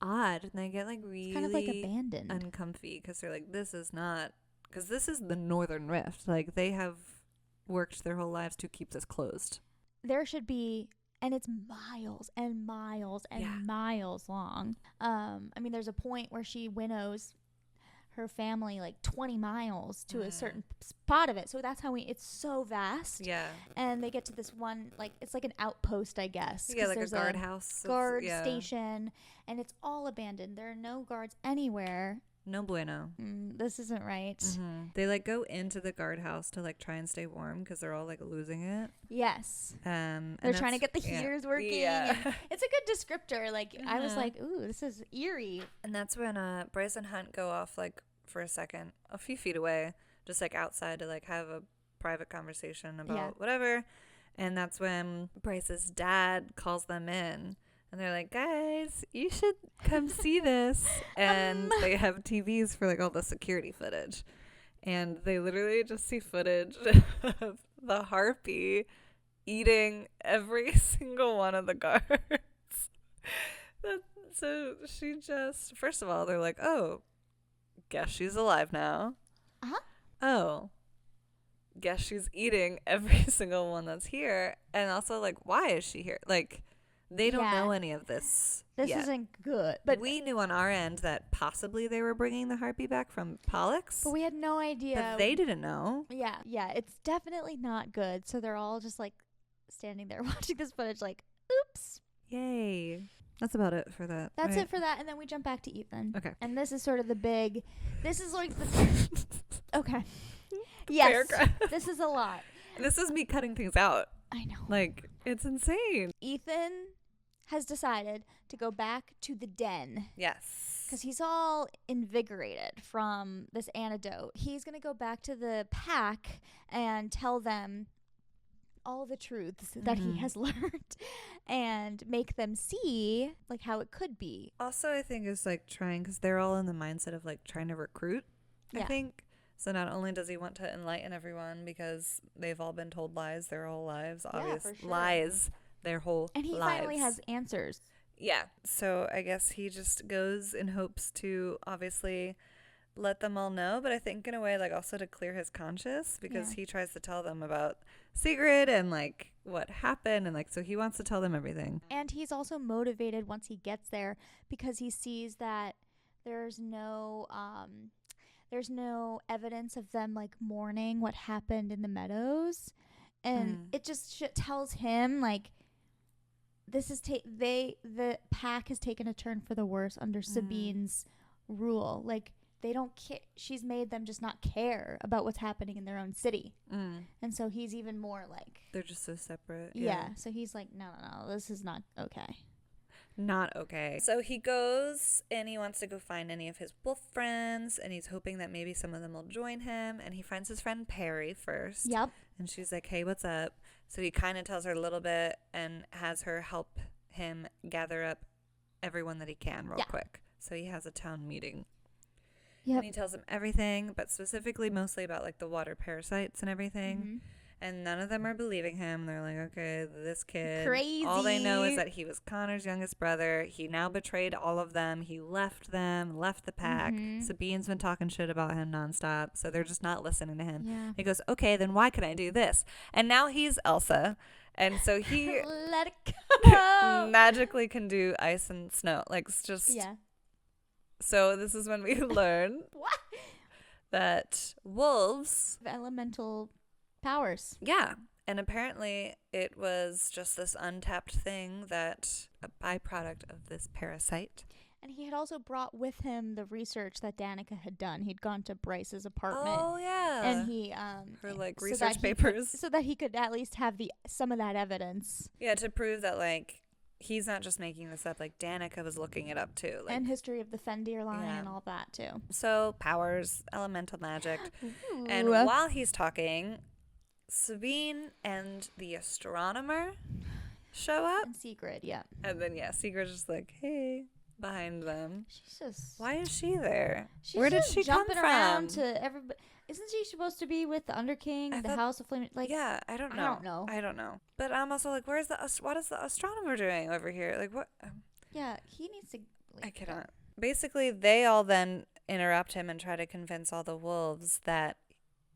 Odd. And they get like really kind of like abandoned. uncomfy because they're like, this is not, because this is the Northern Rift. Like they have worked their whole lives to keep this closed. There should be. And it's miles and miles and miles long. I mean, there's a point where she winnows her family like 20 miles to a certain spot of it. So that's how it's so vast. Yeah. And they get to this one, like, it's like an outpost, I guess. Yeah, like a guardhouse. Guard station. And it's all abandoned. There are no guards anywhere. No bueno. This isn't right. They like go into the guardhouse to like try and stay warm because they're all like losing it. Yes. They're trying to get the heaters working. Yeah. It's a good descriptor. Like I was like, ooh, this is eerie. And that's when Bryce and Hunt go off like for a second, a few feet away, just like outside to like have a private conversation about whatever. And that's when Bryce's dad calls them in. And they're like, guys, you should come see this. And they have TVs for like all the security footage. And they literally just see footage of the harpy eating every single one of the guards. So she just, first of all, they're like, oh, guess she's alive now. Oh, guess she's eating every single one that's here. And also, like, why is she here? Like, they don't know any of this. This isn't good. But we knew on our end that possibly they were bringing the harpy back from Pollux. But we had no idea. But they didn't know. Yeah. It's definitely not good. So they're all just like standing there watching this footage like, oops. Yay. That's about it for that. That's it for that. And then we jump back to Ithan. Okay. And this is sort of this is like the, okay. Yes. Paragraph. This is a lot. This is me cutting things out. I know. Like, it's insane. Ithan has decided to go back to the den. Yes. Because he's all invigorated from this antidote. He's going to go back to the pack and tell them all the truths that he has learned and make them see like how it could be. Also, I think it's like trying, because they're all in the mindset of like trying to recruit, I think. So not only does he want to enlighten everyone because they've all been told lies their whole lives, obvious lies their whole lives. And he finally has answers. Yeah. So I guess he just goes in hopes to obviously let them all know, but I think in a way like also to clear his conscience because he tries to tell them about Sigrid and like what happened and like so he wants to tell them everything. And he's also motivated once he gets there because he sees that there's no evidence of them like mourning what happened in the meadows, and it just tells him like this is the pack has taken a turn for the worse under Sabine's rule. Like they don't care. She's made them just not care about what's happening in their own city, and so he's even more like they're just so separate. Yeah. So he's like, no, this is not okay. Not okay. So he goes and he wants to go find any of his wolf friends and he's hoping that maybe some of them will join him, and he finds his friend Perry first. Yep. And she's like, hey, what's up? So he kind of tells her a little bit and has her help him gather up everyone that he can real quick. So he has a town meeting. Yep. And he tells them everything, but specifically mostly about like the water parasites and everything. And none of them are believing him. They're like, okay, this kid. Crazy. All they know is that he was Connor's youngest brother. He now betrayed all of them. He left them, left the pack. Sabine's been talking shit about him nonstop. So they're just not listening to him. Yeah. He goes, okay, then why can I do this? And now he's Elsa. And so he let it go. magically can do ice and snow. Like, it's just. Yeah. So this is when we learn that wolves. Elemental powers. Yeah. And apparently it was just this untapped thing that a byproduct of this parasite. And he had also brought with him the research that Danica had done. He'd gone to Bryce's apartment. Oh, yeah. And he her like research papers. So that he could at least have some of that evidence. Yeah, to prove that like he's not just making this up. Like Danica was looking it up too. Like, and history of the Fendir line and all that too. So powers, elemental magic. Ooh. And while he's talking, Sabine and the astronomer show up. And Sigrid, yeah. And then Sigrid's just like, hey, behind them. She's just... Why is she there? She's Where did she come from? jumping around to everybody. Isn't she supposed to be with the Underking, the House of Flame? Like, yeah, I don't know. But I'm also like, what is the astronomer doing over here? Like, what? Yeah, he needs to... I cannot. Basically, they all then interrupt him and try to convince all the wolves that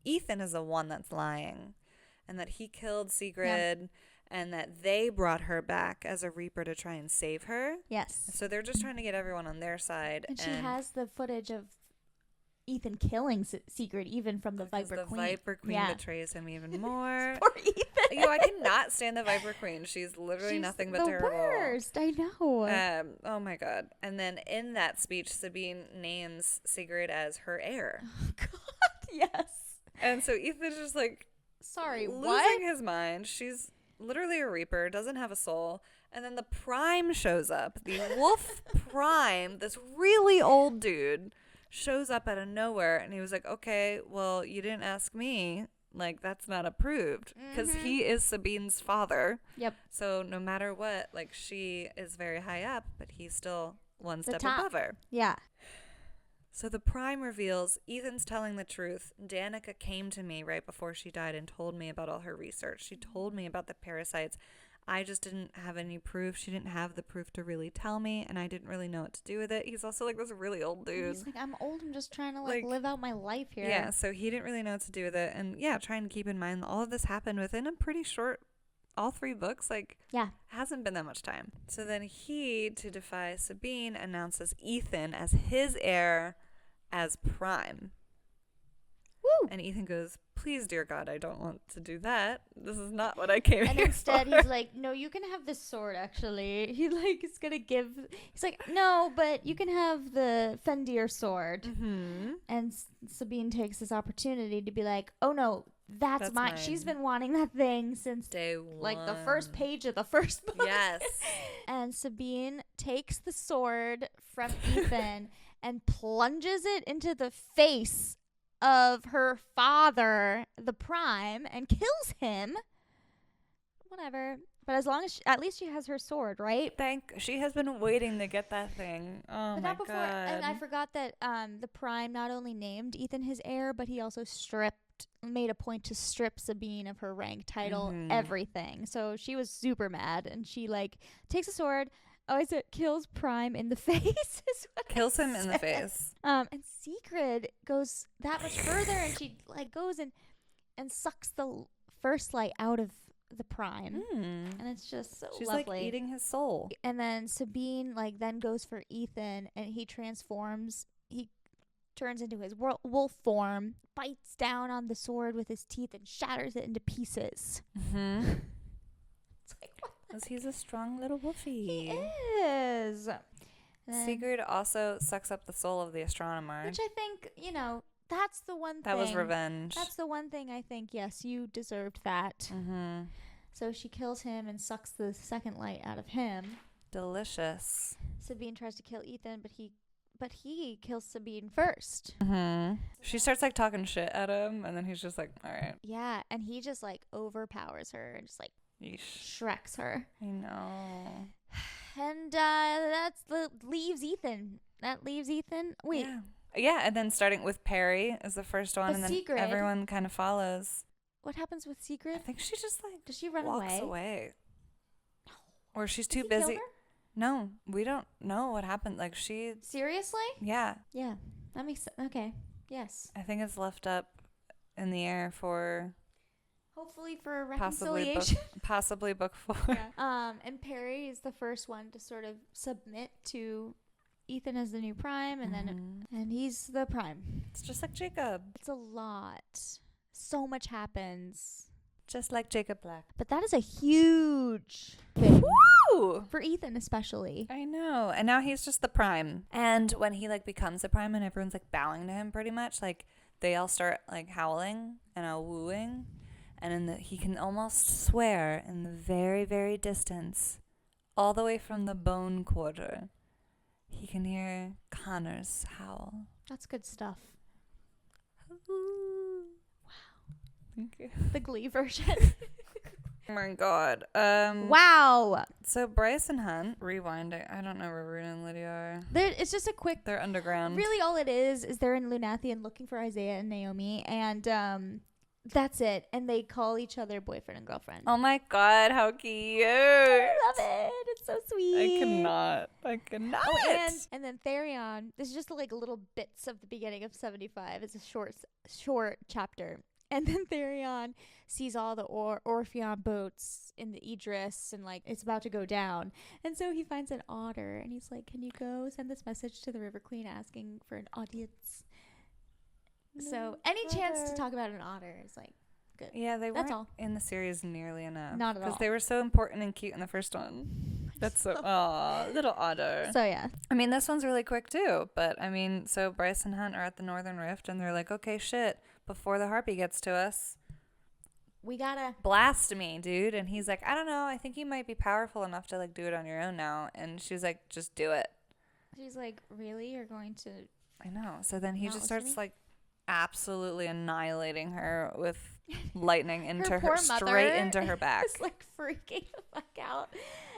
Ithan is the one that's lying and that he killed Sigrid. Yeah. And that they brought her back as a Reaper to try and save her. Yes. So they're just trying to get everyone on their side. And she has the footage of Ithan killing Sigrid, even from the Viper Queen. The Viper Queen betrays him even more. Poor Ithan. I cannot stand the Viper Queen. She's literally nothing but terrible. The worst. I know. Oh my god. And then in that speech, Sabine names Sigrid as her heir. Oh god. Yes. And so Ethan's just like, sorry, losing his mind. She's literally a Reaper, doesn't have a soul. And then the Prime shows up. The Wolf Prime, this really old dude, shows up out of nowhere. And he was like, okay, well, you didn't ask me. Like, that's not approved. Because he is Sabine's father. Yep. So no matter what, like, she is very high up, but he's still one step above her. Yeah. So the Prime reveals Ethan's telling the truth. Danica came to me right before she died and told me about all her research. She told me about the parasites. I just didn't have any proof. She didn't have the proof to really tell me, and I didn't really know what to do with it. He's also like this really old dude. He's like, I'm old. I'm just trying to like live out my life here. Yeah, so he didn't really know what to do with it. And yeah, trying to keep in mind all of this happened within a pretty short, all 3 books. Like, hasn't been that much time. So then he, to defy Sabine, announces Ithan as his heir as Prime. Woo! And Ithan goes, please, dear God, I don't want to do that. This is not what I came here instead, for. he's like, no, you can have this sword, actually. He, like, is gonna give... He's like, no, but you can have the Fendir sword. Mm-hmm. And Sabine takes this opportunity to be like, oh, no, that's mine. She's been wanting that thing since... Day one. Like, the first page of the first book. Yes. And Sabine takes the sword from Ithan and plunges it into the face of her father, the Prime, and kills him. Whatever. But as long as at least she has her sword, right? She has been waiting to get that thing. Oh, my God. And I forgot that the Prime not only named Ithan his heir, but he also made a point to strip Sabine of her rank, title, everything. So she was super mad, and she like takes a sword. Oh, I said kills Prime in the face. Kills him in the face. And Sigrid goes that much further, and she like goes and sucks the first light out of the Prime, and it's just so She's lovely. Like eating his soul. And then Sabine like then goes for Ithan, and he transforms. He turns into his wolf form, bites down on the sword with his teeth, and shatters it into pieces. Mm-hmm. It's like, what? Because he's a strong little wolfie. He is. Sigrid also sucks up the soul of the astronomer. Which I think, that's the one thing. That was revenge. That's the one thing I think, yes, you deserved that. Mm-hmm. So she kills him and sucks the second light out of him. Delicious. Sabine tries to kill Ithan, but he kills Sabine first. Mm-hmm. She starts like talking shit at him, and then he's just like, all right. Yeah, and he just like overpowers her and just like shreks her. I know. And leaves Ithan. That leaves Ithan. Wait. Yeah, and then starting with Perry is the first one, and then Sigrid, everyone kind of follows. What happens with Sigrid? I think she just like does she run walks away? Or she's too busy. Kill her? No, we don't know what happened. Like she seriously? Yeah. Yeah, that makes sense. Okay. Yes. I think it's left up in the air for. Hopefully for a reconciliation. Possibly book 4. Yeah. And Perry is the first one to sort of submit to Ithan as the new Prime, and then he's the Prime. It's just like Jacob. It's a lot. So much happens. Just like Jacob Black. But that is a huge thing. Woo! For Ithan especially. I know. And now he's just the prime. And when he like becomes the prime and everyone's like bowing to him pretty much, like they all start like howling and wooing. And he can almost swear in the very, very distance, all the way from the bone quarter, he can hear Connor's howl. That's good stuff. Wow. Thank you. The Glee version. Oh my god. Wow. So Bryce and Hunt, rewinding. I don't know where Runa and Lydia are. It's just a quick. They're underground. Really, all it is they're in Lunathian looking for Isaiah and Naomi, and that's it. And they call each other boyfriend and girlfriend. Oh my god, how cute! I love it. It's so sweet. I cannot. Oh, and then Tharion. This is just like little bits of the beginning of 75. It's a short chapter. And then Tharion sees all the Orpheon boats in the Idris and like it's about to go down. And so he finds an otter and he's like, can you go send this message to the River Queen asking for an audience? So any chance to talk about an otter is like good. Yeah, they That's weren't all. in the series nearly enough. Not at all. Because they were so important and cute in the first one. That's so, little otter. So yeah. I mean, this one's really quick too. But I mean, so Bryce and Hunt are at the Northern Rift and they're like, okay, shit. Before the harpy gets to us, we gotta blast me, dude. And he's like, I don't know. I think you might be powerful enough to like do it on your own now. And she's like, just do it. She's like, really? You're going to? I know. So then he just starts like absolutely annihilating her with lightning into her straight into her back. It's like freaking the fuck out.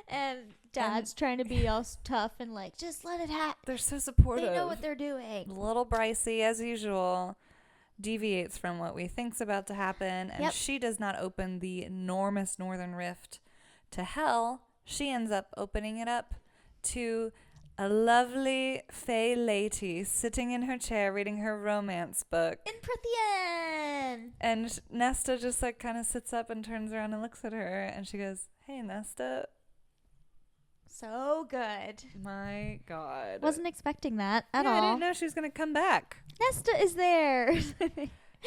And Dad's trying to be all tough and like, just let it happen. They're so supportive. They know what they're doing. Little Brycey, as usual, deviates from what we think's about to happen, and she does not open the enormous Northern Rift to hell. She ends up opening it up to a lovely Fey lady sitting in her chair reading her romance book. In Prithian! And Nesta just like kind of sits up and turns around and looks at her, and she goes, hey, Nesta. So good. My God. Wasn't expecting that at all. I didn't know she was going to come back. Nesta is there.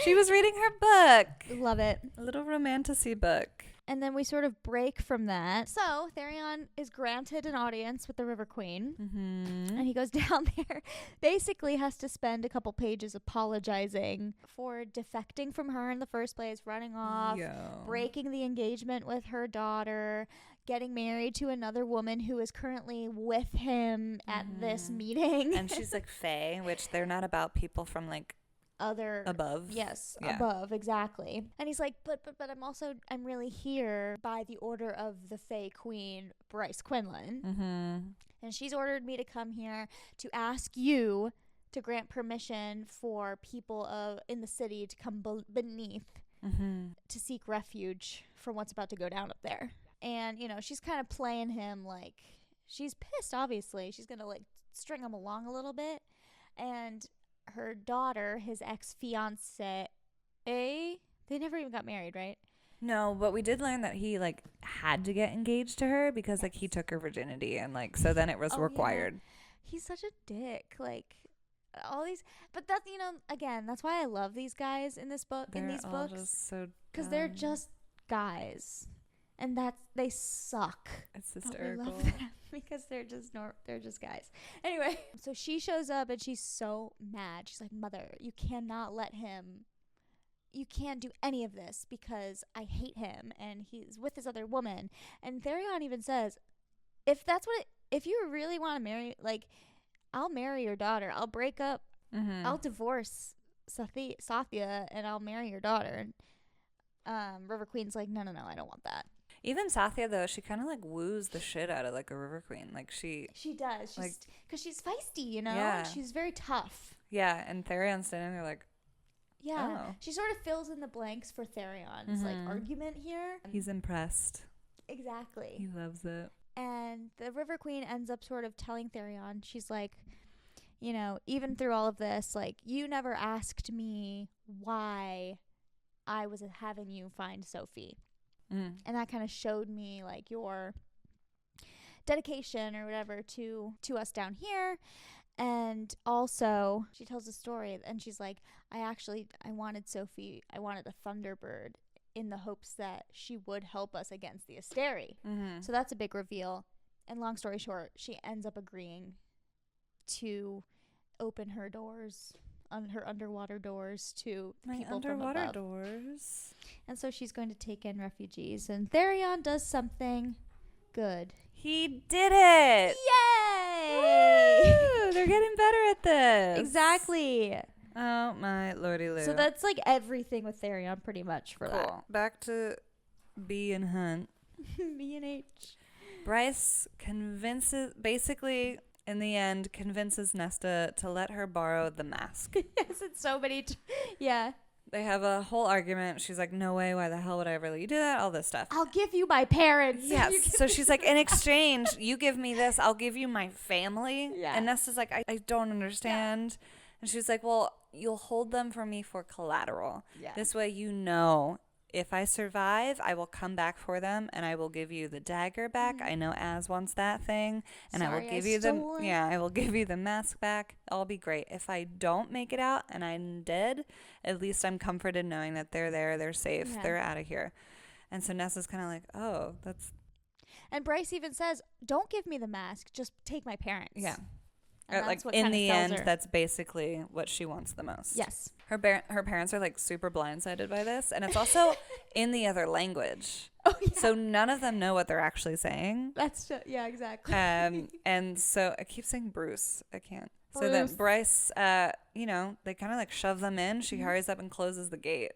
She was reading her book. Love it. A little romantasy book. And then we sort of break from that. So Tharion is granted an audience with the River Queen. Mm-hmm. And he goes down there. Basically has to spend a couple pages apologizing for defecting from her in the first place, running off, breaking the engagement with her daughter, getting married to another woman who is currently with him at this meeting. And she's like Fae, which they're not about people from like other above. Yes, above, exactly. And he's like, but I'm really here by the order of the Fae Queen, Bryce Quinlan. Mm-hmm. And she's ordered me to come here to ask you to grant permission for people in the city to come beneath to seek refuge from what's about to go down up there. And, you know, she's kind of playing him like, she's pissed, obviously. She's going to, like, string him along a little bit. And her daughter, his ex-fiancé, they never even got married, right? No, but we did learn that he, like, had to get engaged to her because, like, he took her virginity. And, like, so then it was required. Yeah. He's such a dick. Like, all these. But that's, you know, again, that's why I love these guys in this book, in these books. Just so because they're just guys. And they suck. It's hysterical. But we love them because they're just guys. Anyway, so she shows up and she's so mad. She's like, Mother, you cannot let him. You can't do any of this because I hate him and he's with this other woman. And Tharion even says, if you really want to marry, like, I'll marry your daughter. I'll break up. Mm-hmm. I'll divorce Sathya and I'll marry your daughter. And River Queen's like, no, I don't want that. Even Sathya, though, she kind of, like, woos the shit out of, like, a River Queen. Like, she does. Like, because she's feisty, you know? Yeah. She's very tough. Yeah, and Tharion's standing there like, yeah. Oh. She sort of fills in the blanks for Tharion's, like, argument here. He's impressed. Exactly. He loves it. And the River Queen ends up sort of telling Tharion, she's like, you know, even through all of this, like, you never asked me why I was having you find Sophie. And that kind of showed me, like, your dedication or whatever to us down here. And also, she tells a story, and she's like, I wanted Sophie. I wanted a Thunderbird in the hopes that she would help us against the Asteri. Mm-hmm. So that's a big reveal. And long story short, she ends up agreeing to open her doors, on her underwater doors, to the people from above. Underwater doors. And so she's going to take in refugees. And Tharion does something good. He did it! Yay! Woo! They're getting better at this. Exactly. Oh my lordy loo. So that's like everything with Tharion pretty much for that. Back to B and Hunt. B and H. Bryce basically in the end convinces Nesta to let her borrow the mask. Yes, it's so many. Yeah. They have a whole argument. She's like, no way, why the hell would I ever let you do that? All this stuff. I'll give you my parents. Yes. So she's like, in exchange, you give me this, I'll give you my family. Yeah. And Nesta's like, I don't understand. Yeah. And she's like, well, you'll hold them for me for collateral. Yeah. This way you know if I survive, I will come back for them and I will give you the dagger back. Mm-hmm. I know Az wants that thing. And I will give you I will give you the mask back. I'll be great. If I don't make it out and I'm dead, at least I'm comforted knowing that they're there, they're safe, they're out of here. And so Nessa's kind of like, oh, that's... And Bryce even says, don't give me the mask, just take my parents. Yeah. And like in the end, that's basically what she wants the most. Yes. Her parents are like super blindsided by this. And it's also in the other language. Oh, yeah. So none of them know what they're actually saying. Yeah, exactly. And so I keep saying Bruce. I can't. Bruce. So then Bryce, they kind of like shove them in. She hurries up and closes the gate.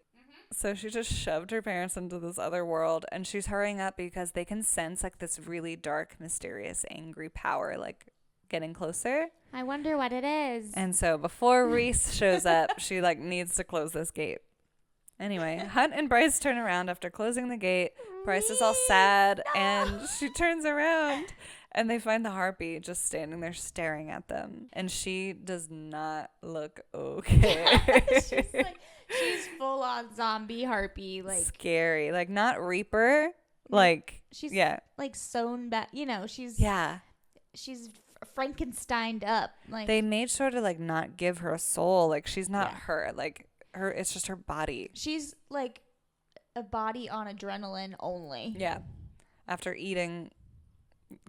So she just shoved her parents into this other world. And she's hurrying up because they can sense like this really dark, mysterious, angry power like getting closer. I wonder what it is. And so before Reese shows up, she like needs to close this gate. Anyway, Hunt and Bryce turn around after closing the gate. Bryce is all sad and she turns around and they find the harpy just standing there staring at them. And she does not look okay. she's full on zombie harpy, like scary, like not Reaper, like she's like sewn back, she's Frankensteined up. Like they made sure to like not give her a soul. Like she's not her. Like her, it's just her body. She's like a body on adrenaline only. Yeah, after eating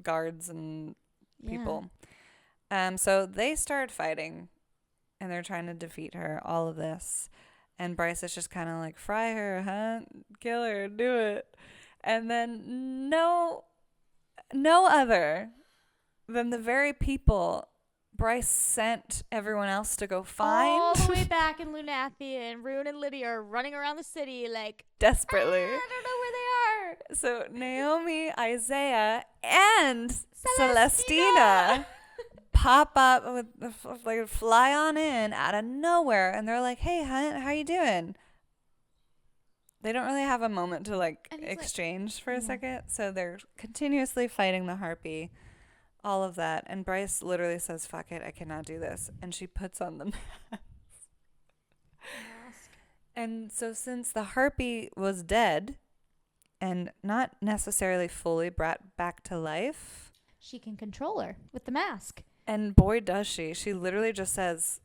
guards and people. So they start fighting, and they're trying to defeat her. All of this, and Bryce is just kind of like, fry her, Hunt, kill her, do it, and then no other than the very people Bryce sent everyone else to go find. All the way back in Lunathia, and Rune and Lydia are running around the city like desperately. I don't know where they are. So Naomi, Isaiah, and Celestina pop up with like fly on in out of nowhere, and they're like, "Hey, Hunt, how you doing?" They don't really have a moment to like exchange for a second, so they're continuously fighting the harpy. All of that. And Bryce literally says, fuck it, I cannot do this. And she puts on the mask. And so since the harpy was dead and not necessarily fully brought back to life, she can control her with the mask. And boy, does she. She literally just says,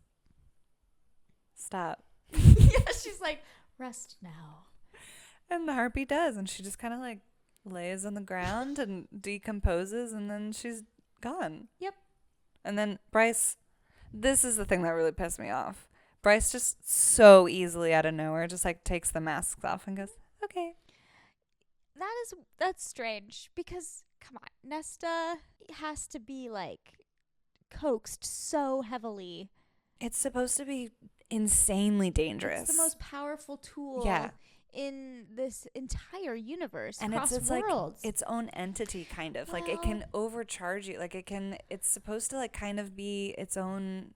stop. Yeah, she's like, rest now. And the harpy does. And she just kind of like lays on the ground and decomposes, and then she's gone. Yep. And then Bryce, this is the thing that really pissed me off. Bryce just so easily out of nowhere just like takes the masks off and goes, okay. That's strange because come on, Nesta has to be like coaxed so heavily. It's supposed to be insanely dangerous. It's the most powerful tool. Yeah. In this entire universe, and across it's worlds. Like its own entity, kind of. Like it can overcharge you. Like it's supposed to like kind of be its own.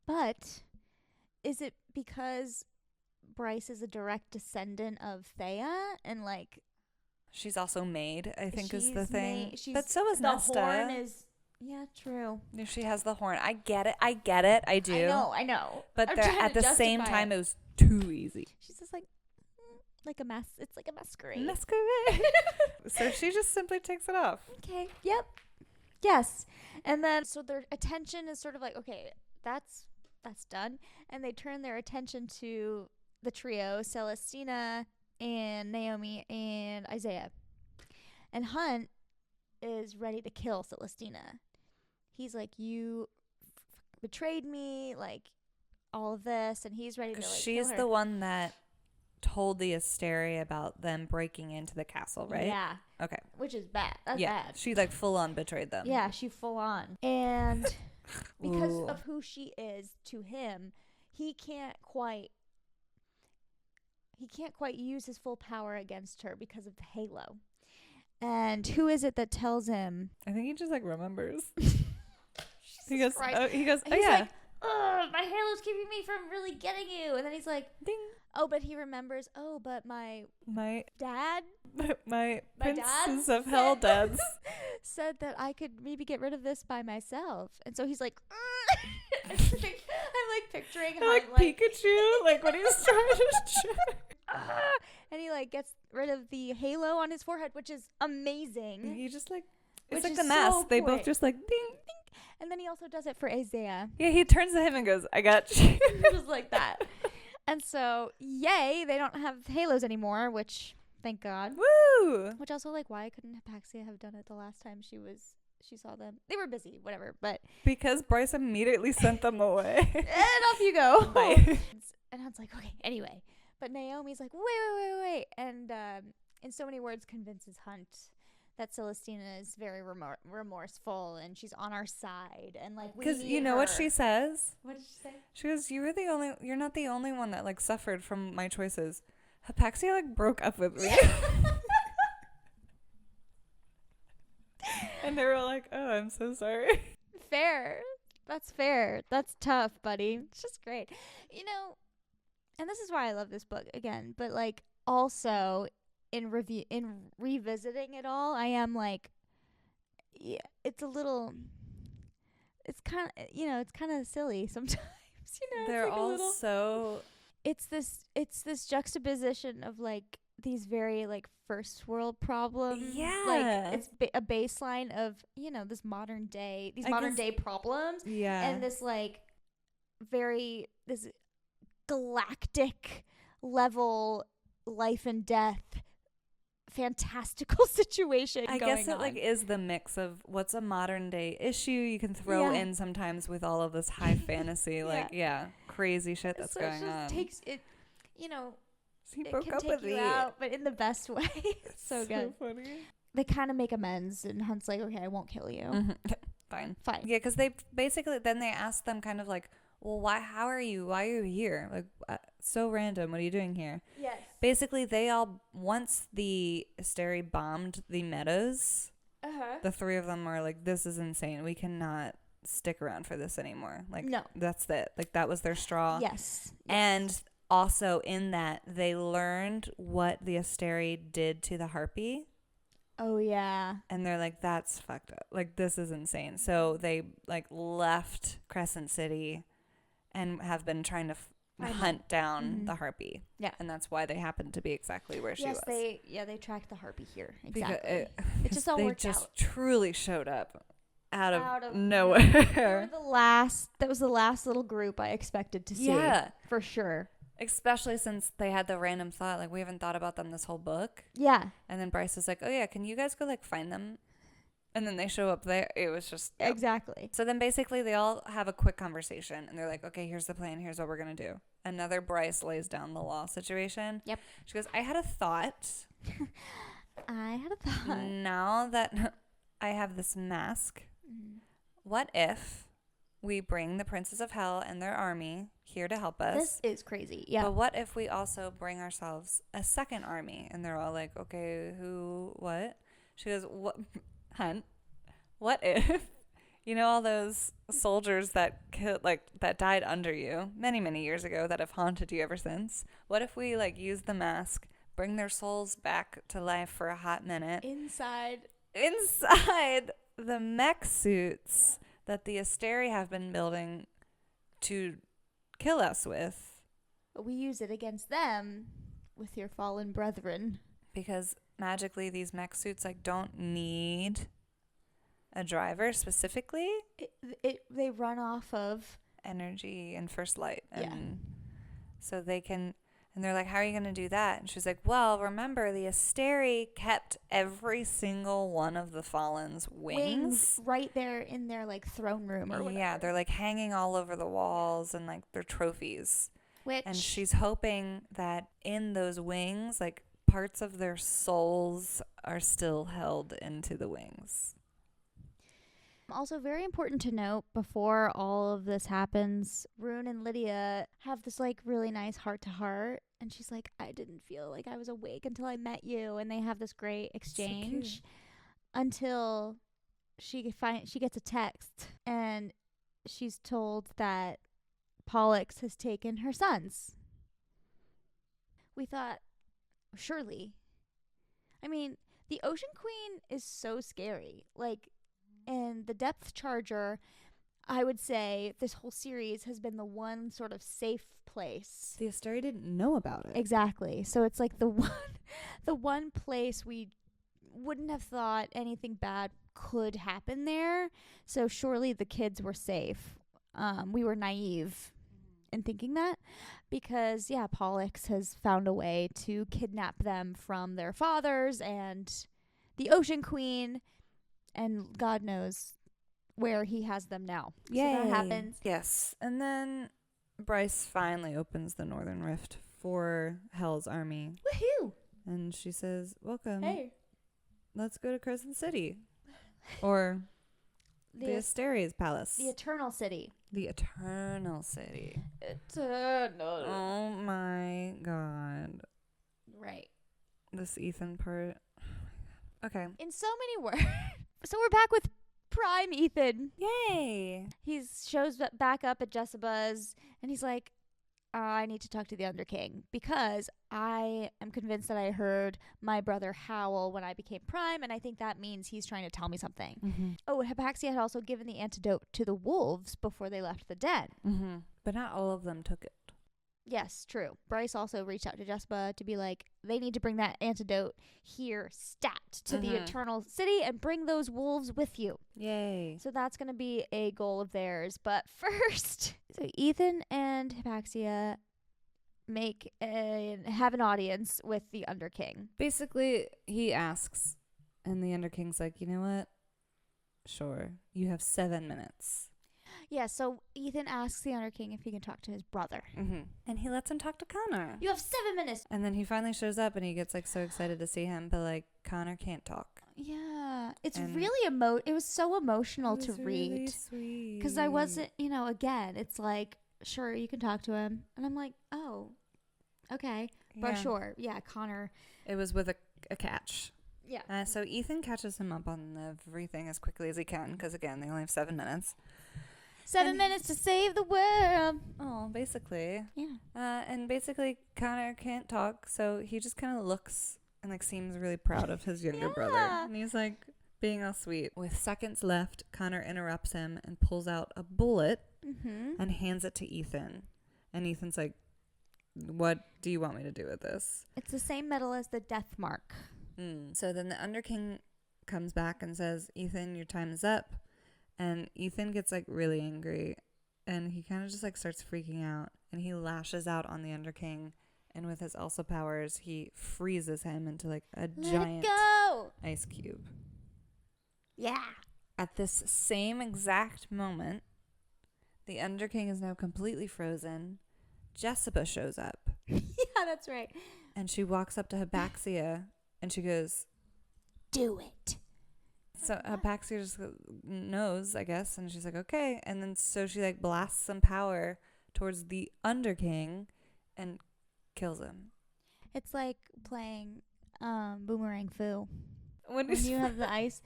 But is it because Bryce is a direct descendant of Thea and like she's also made? I think is the thing. But so is the Nesta. Horn is. Yeah, true. She has the horn. I get it. I do. I know. But at the same time, it was too easy. She's just like a mess. It's like a masquerade. So she just simply takes it off. Okay. Yep. Yes. And then so their attention is sort of like, okay, that's done. And they turn their attention to the trio, Celestina, and Naomi and Isaiah. And Hunt is ready to kill Celestina. He's like, you betrayed me, like, all of this, and he's ready to, like, she's kill her. the one that told the Asteri about them breaking into the castle, right? Yeah. Okay. Which is bad. That's bad. She, like, full on betrayed them. Yeah, she full on. And because of who she is to him, he can't quite use his full power against her because of the halo. And who is it that tells him? I think he just, like, remembers. He goes, oh yeah. Like, my halo's keeping me from really getting you. And then he's like, ding. Oh, but he remembers, but my dad, my Princes dad of Hell dads said that I could maybe get rid of this by myself. And so he's like, I'm like picturing how like Pikachu, like when he's trying to and he like gets rid of the halo on his forehead, which is amazing. He just like, it's like the mask. So they both just like ding, ding. And then he also does it for Isaiah. Yeah, he turns to him and goes, I got you. Just like that. And so, yay, they don't have halos anymore, which, thank God. Woo! Which also, like, why couldn't Hypaxia have done it the last time she saw them? They were busy, whatever, but. Because Bryce immediately sent them away. And off you go. Bye. And Hunt's like, okay, anyway. But Naomi's like, wait. And in so many words convinces Hunt that Celestina is very remorseful and she's on our side, and like, because you know what she says. What did she say? She goes, you're not the only one that like suffered from my choices. Hypaxia like broke up with me. And they were like, oh, I'm so sorry. Fair. That's fair. That's tough, buddy. It's just great, and this is why I love this book again, but like also in revisiting it all, I am like, yeah, it's kind of silly sometimes. They're like all so. It's this juxtaposition of like these very like first world problems. Yeah, like it's a baseline of this modern day problems. Yeah, and this like this galactic level life and death fantastical situation I going guess it on. like is the mix of what's a modern day issue you can throw in sometimes with all of this high fantasy crazy shit that's going on. Takes it, he it broke can up take with you me out, but in the best way. It's so good. Funny. They kind of make amends, and Hunt's like, okay, I won't kill you. Mm-hmm. Fine. Yeah, because they basically then they ask them kind of like, well, why are you here? Like, so random. What are you doing here? Yes. Basically, they all, once the Asteri bombed the meadows, the three of them are like, this is insane. We cannot stick around for this anymore. Like, no. That's it. Like, that was their straw. Yes. And also in that, they learned what the Asteri did to the harpy. Oh, yeah. And they're like, that's fucked up. Like, this is insane. So they, like, left Crescent City and have been trying to hunt down the harpy. Yeah. And that's why they happened to be exactly where she was. Yes, they tracked the harpy here. Exactly. It just all worked out. They just truly showed up out of nowhere. That was the last little group I expected to see. Yeah. For sure. Especially since they had the random thought, like, we haven't thought about them this whole book. Yeah. And then Bryce is like, oh, yeah, can you guys go, like, find them? And then they show up there. It was just... Yep. Exactly. So then basically they all have a quick conversation. And they're like, okay, here's the plan. Here's what we're going to do. Another Bryce lays down the law situation. Yep. She goes, I had a thought. Now that I have this mask, what if we bring the Princes of Hell and their army here to help us? This is crazy. Yeah. But what if we also bring ourselves a second army? And they're all like, okay, who, what? She goes, what... Hunt, what if, all those soldiers that died under you many, many years ago that have haunted you ever since? What if we like use the mask, bring their souls back to life for a hot minute inside the mech suits that the Asteri have been building to kill us with? But we use it against them with your fallen brethren. Because magically these mech suits like don't need a driver specifically. They run off of energy and first light, and so they can. And they're like, how are you going to do that? And she's like, well, remember, the Asteri kept every single one of the Fallen's wings right there in their, like, throne room or whatever. Yeah, they're, like, hanging all over the walls and, like, they're trophies. And Which, she's hoping that in those wings, like, parts of their souls are still held into the wings. also very important to note, before all of this happens, Rune and Lydia have this, like, really nice heart-to-heart. And she's like, I didn't feel like I was awake until I met you. And they have this great exchange. So until she gets a text. And she's told that Pollux has taken her sons. We thought, surely. I mean, the Ocean Queen is so scary. Like, and the Depth Charger, I would say this whole series has been the one sort of safe place. The Asteri didn't know about it. Exactly. So it's like the one place we wouldn't have thought anything bad could happen there. So surely the kids were safe. We were naive in thinking that, because Pollux has found a way to kidnap them from their fathers and the Ocean Queen, and God knows where he has them now. Yay. So that happens. Yes. And then Bryce finally opens the Northern Rift for Hell's army. Woohoo! And she says, welcome. Hey. Let's go to Crescent City. Or the Asteri's palace. The Eternal City. The Eternal City. Eternal. Oh my God. Right. This Ithan part. Okay. In so many words. So we're back with Prime Ithan. Yay. He shows back up at Jessica's, and he's like, I need to talk to the Underking, because I am convinced that I heard my brother howl when I became Prime, and I think that means he's trying to tell me something. Mm-hmm. Oh, Hypaxia had also given the antidote to the wolves before they left the den. Mm-hmm. But not all of them took it. Yes, true. Bryce also reached out to Jessica to be like, they need to bring that antidote here stat to the Eternal City and bring those wolves with you. Yay. So that's going to be a goal of theirs. But first, so Ithan and Hypaxia have an audience with the Underking. Basically, he asks, and the Underking's like, you know what? Sure. You have 7 minutes. Yeah, so Ithan asks the Underking if he can talk to his brother. Mm-hmm. And he lets him talk to Connor. You have 7 minutes. And then he finally shows up and he gets like so excited to see him, but like Connor can't talk. Yeah, it's really it was so emotional to read. Really sweet. Because I wasn't, again, it's like, sure, you can talk to him. And I'm like, oh, okay. But sure, Connor. It was with a catch. Yeah. So Ithan catches him up on everything as quickly as he can, because again, they only have 7 minutes. 7 minutes to save the world. Oh, basically. Yeah. And basically, Connor can't talk, so he just kind of looks and like seems really proud of his younger brother. And he's like being all sweet. With seconds left, Connor interrupts him and pulls out a bullet and hands it to Ithan. And Ethan's like, what do you want me to do with this? It's the same metal as the death mark. So then the Underking comes back and says, Ithan, your time is up. And Ithan gets like really angry, and he kind of just like starts freaking out, and he lashes out on the Underking, and with his Elsa powers, he freezes him into like a giant ice cube. Yeah. At this same exact moment, the Underking is now completely frozen. Jessica shows up. Yeah, that's right. And she walks up to Hypaxia, and she goes, do it. So Hypaxia just knows, I guess, and she's like, okay. And then so she like blasts some power towards the Underking and kills him. It's like playing Boomerang Foo. When you have the ice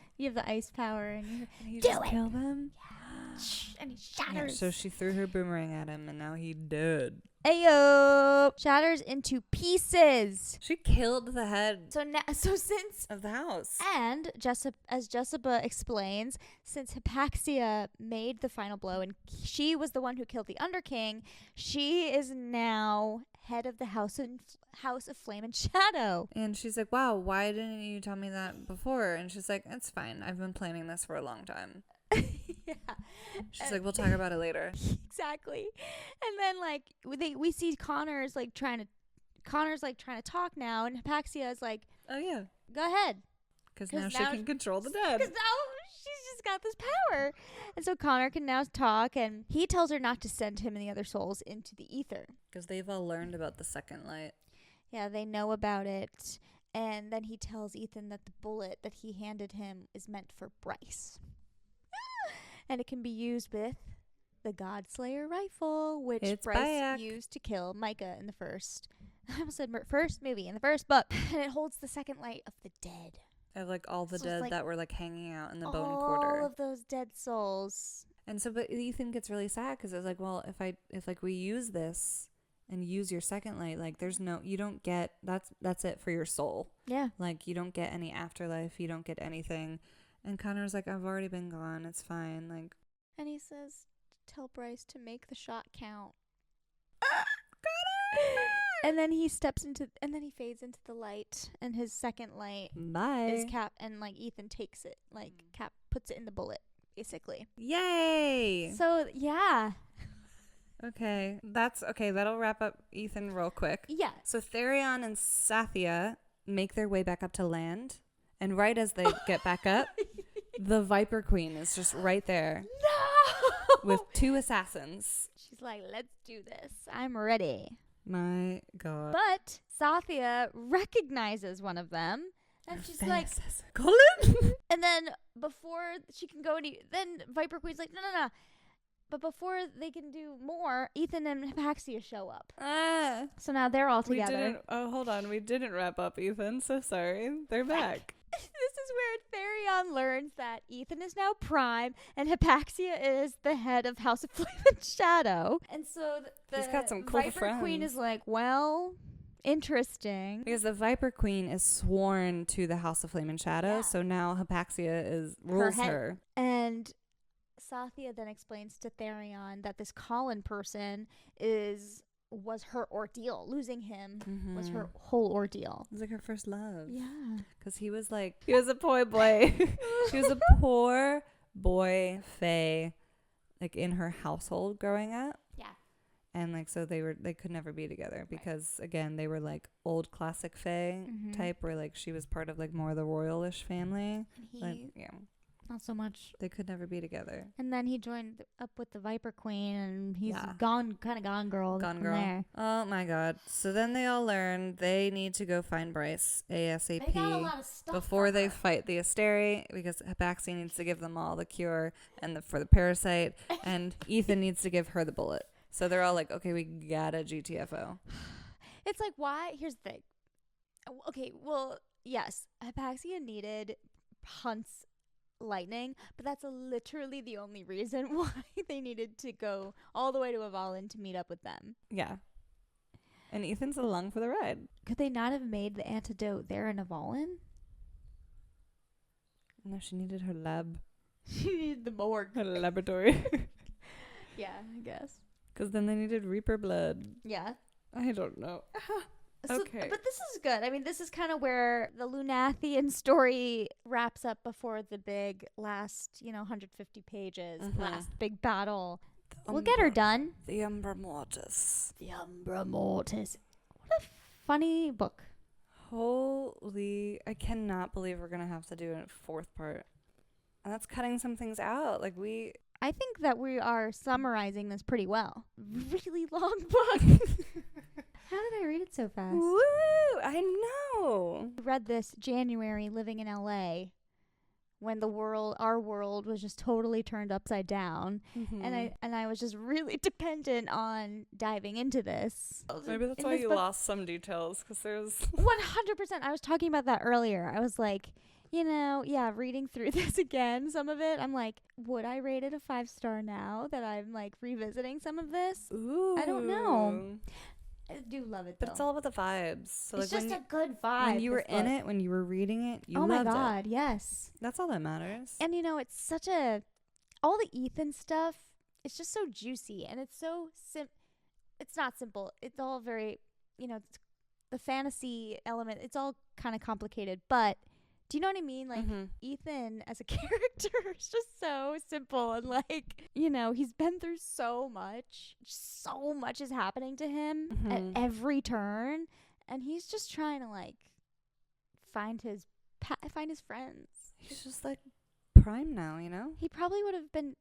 power, and you do just it. kill them. Yeah. And he shatters. Yeah, so she threw her boomerang at him, and now he dead. Ayo! Shatters into pieces. She killed the head. So since of the house. And as Jessica explains, since Hypaxia made the final blow and she was the one who killed the Underking, she is now head of the House of Flame and Shadow. And she's like, "Wow, why didn't you tell me that before?" And she's like, "It's fine. I've been planning this for a long time." Yeah. She's like, we'll talk about it later. Exactly. And then like we see Connor's like trying to Connor's like trying to talk now, and Hypaxia is like, oh yeah, go ahead. Because now she can control the dead. Because now she's just got this power. And so Connor can now talk, and he tells her not to send him and the other souls into the ether. Because they've all learned about the second light. Yeah, they know about it. And then he tells Ithan that the bullet that he handed him is meant for Bryce. And it can be used with the Godslayer rifle, which Bryce used to kill Micah in the first. I almost said first movie, in the first book. And it holds the second light of the dead. Of like all the dead that were like hanging out in the bone quarter. All of those dead souls. And so, but Ithan gets really sad because it's like, well, if like we use this and use your second light, like there's no, you don't get, that's it for your soul. Yeah. Like you don't get any afterlife. You don't get anything. And Connor's like, I've already been gone. It's fine. Like, and he says, tell Bryce to make the shot count. And then he fades into the light, and his second light is Cap, and like Ithan takes it, like Cap puts it in the bullet, basically. Yay! So yeah. Okay, that'll wrap up Ithan real quick. Yeah. So Tharion and Sathia make their way back up to land, and right as they get back up, the Viper Queen is just right there. No! With 2 assassins. She's like, let's do this. I'm ready. My God. But Sathia recognizes one of them, and she's like, Colin? And then before she can go then Viper Queen's like, no. But before they can do more, Ithan and Hypaxia show up. So now they're all together. Hold on. We didn't wrap up Ithan. So sorry. They're back. This is where Tharion learns that Ithan is now Prime and Hypaxia is the head of House of Flame and Shadow. And so He's got some cool Viper friends. Queen is like, well, interesting. Because the Viper Queen is sworn to the House of Flame and Shadow. Yeah. So now Hypaxia rules her. And Sathia then explains to Tharion that this Colin person was her ordeal. Losing him was her whole ordeal. It was like her first love. Yeah. Because he was a poor boy. He was a poor boy fae, like in her household growing up. Yeah. And like, so they could never be together because again, they were like old classic fae type where like she was part of like more the royalish family. And he, not so much. They could never be together. And then he joined up with the Viper Queen, and he's gone girl. Gone girl. There. Oh my God. So then they all learn they need to go find Bryce ASAP they got a lot of stuff before they fight the Asteri, because Hypaxia needs to give them all the cure and for the parasite, and Ithan needs to give her the bullet. So they're all like, okay, we gotta GTFO. It's like, why? Here's the thing. Okay, well, yes, Hypaxia needed Hunt's lightning, but that's literally the only reason why they needed to go all the way to Avalon to meet up with them. Yeah. And Ethan's along for the ride. Could they not have made the antidote there in Avalon? No, she needed her lab. She needed the morgue. Her laboratory. Yeah, I guess. Because then they needed Reaper blood. Yeah. I don't know. So, okay. But this is good. I mean, this is kind of where the Lunathian story wraps up before the big last, 150 pages, last big battle. We'll get her done. The Umbra Mortis. The Umbra Mortis. What a funny book. Holy, I cannot believe we're going to have to do a 4th part. And that's cutting some things out. I think that we are summarizing this pretty well. Really long book. How did I read it so fast? Woo! I know. I read this January living in LA when our world was just totally turned upside down. And I was just really dependent on diving into this. Maybe that's why you lost some details, because there's 100%. I was talking about that earlier. I was like, reading through this again, some of it, I'm like, would I rate it a 5-star now that I'm like revisiting some of this? Ooh. I don't know. I do love it, though. But it's all about the vibes. So it's just a good vibe. When you were in it, when you were reading it, you loved it. Oh my God, yes. That's all that matters. And it's such all the Ithan stuff, it's just so juicy, and it's so it's not simple. It's all very, the fantasy element, it's all kind of complicated, but do you know what I mean? Like, Ithan as a character is just so simple, and he's been through so much. So much is happening to him at every turn. And he's just trying to, like, find his friends. He's just, like, prime now, you know? He probably would have been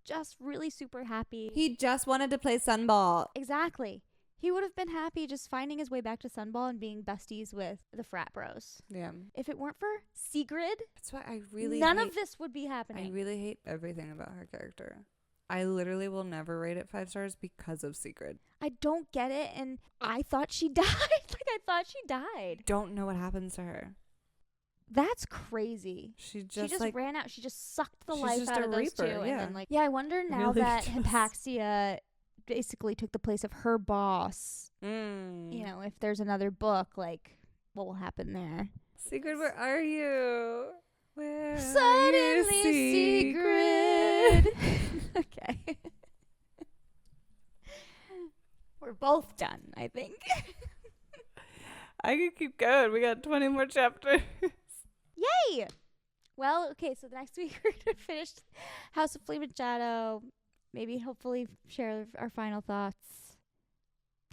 just really super happy. He just wanted to play Sunball. Exactly. He would have been happy just finding his way back to Sunball and being besties with the frat bros. Yeah. If it weren't for Sigrid, That's why I really none of this would be happening. I really hate everything about her character. I literally will never rate it 5 stars because of Sigrid. I don't get it, and I thought she died. Like, I thought she died. Don't know what happens to her. That's crazy. She just like ran out. She just sucked the she's life just out a of those reaper, two. yeah. And then, like, I wonder now Really that does. Hypaxia basically took the place of her boss. You know, if there's another book, like, what will happen there? Sigrid, where are you? Where Suddenly, are you, Sigrid. Okay. We're both done, I think. I could keep going. We got 20 more chapters. Yay! Well, okay, so the next week we're going to finish House of Flame and Shadow. Maybe, hopefully, share our final thoughts.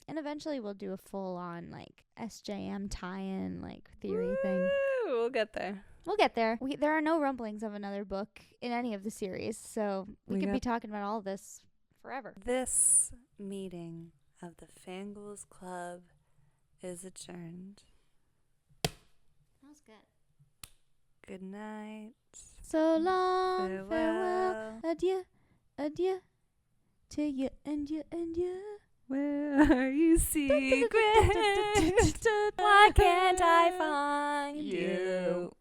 And eventually we'll do a full-on, like, SJM tie-in, like, theory thing. We'll get there. We'll get there. There are no rumblings of another book in any of the series, so we could be talking about all of this forever. This meeting of the Fangirls Club is adjourned. That was good. Good night. So long, Farewell. farewell, adieu, adieu, to you and you and you. Where are you, Sigrid? Why can't I find you?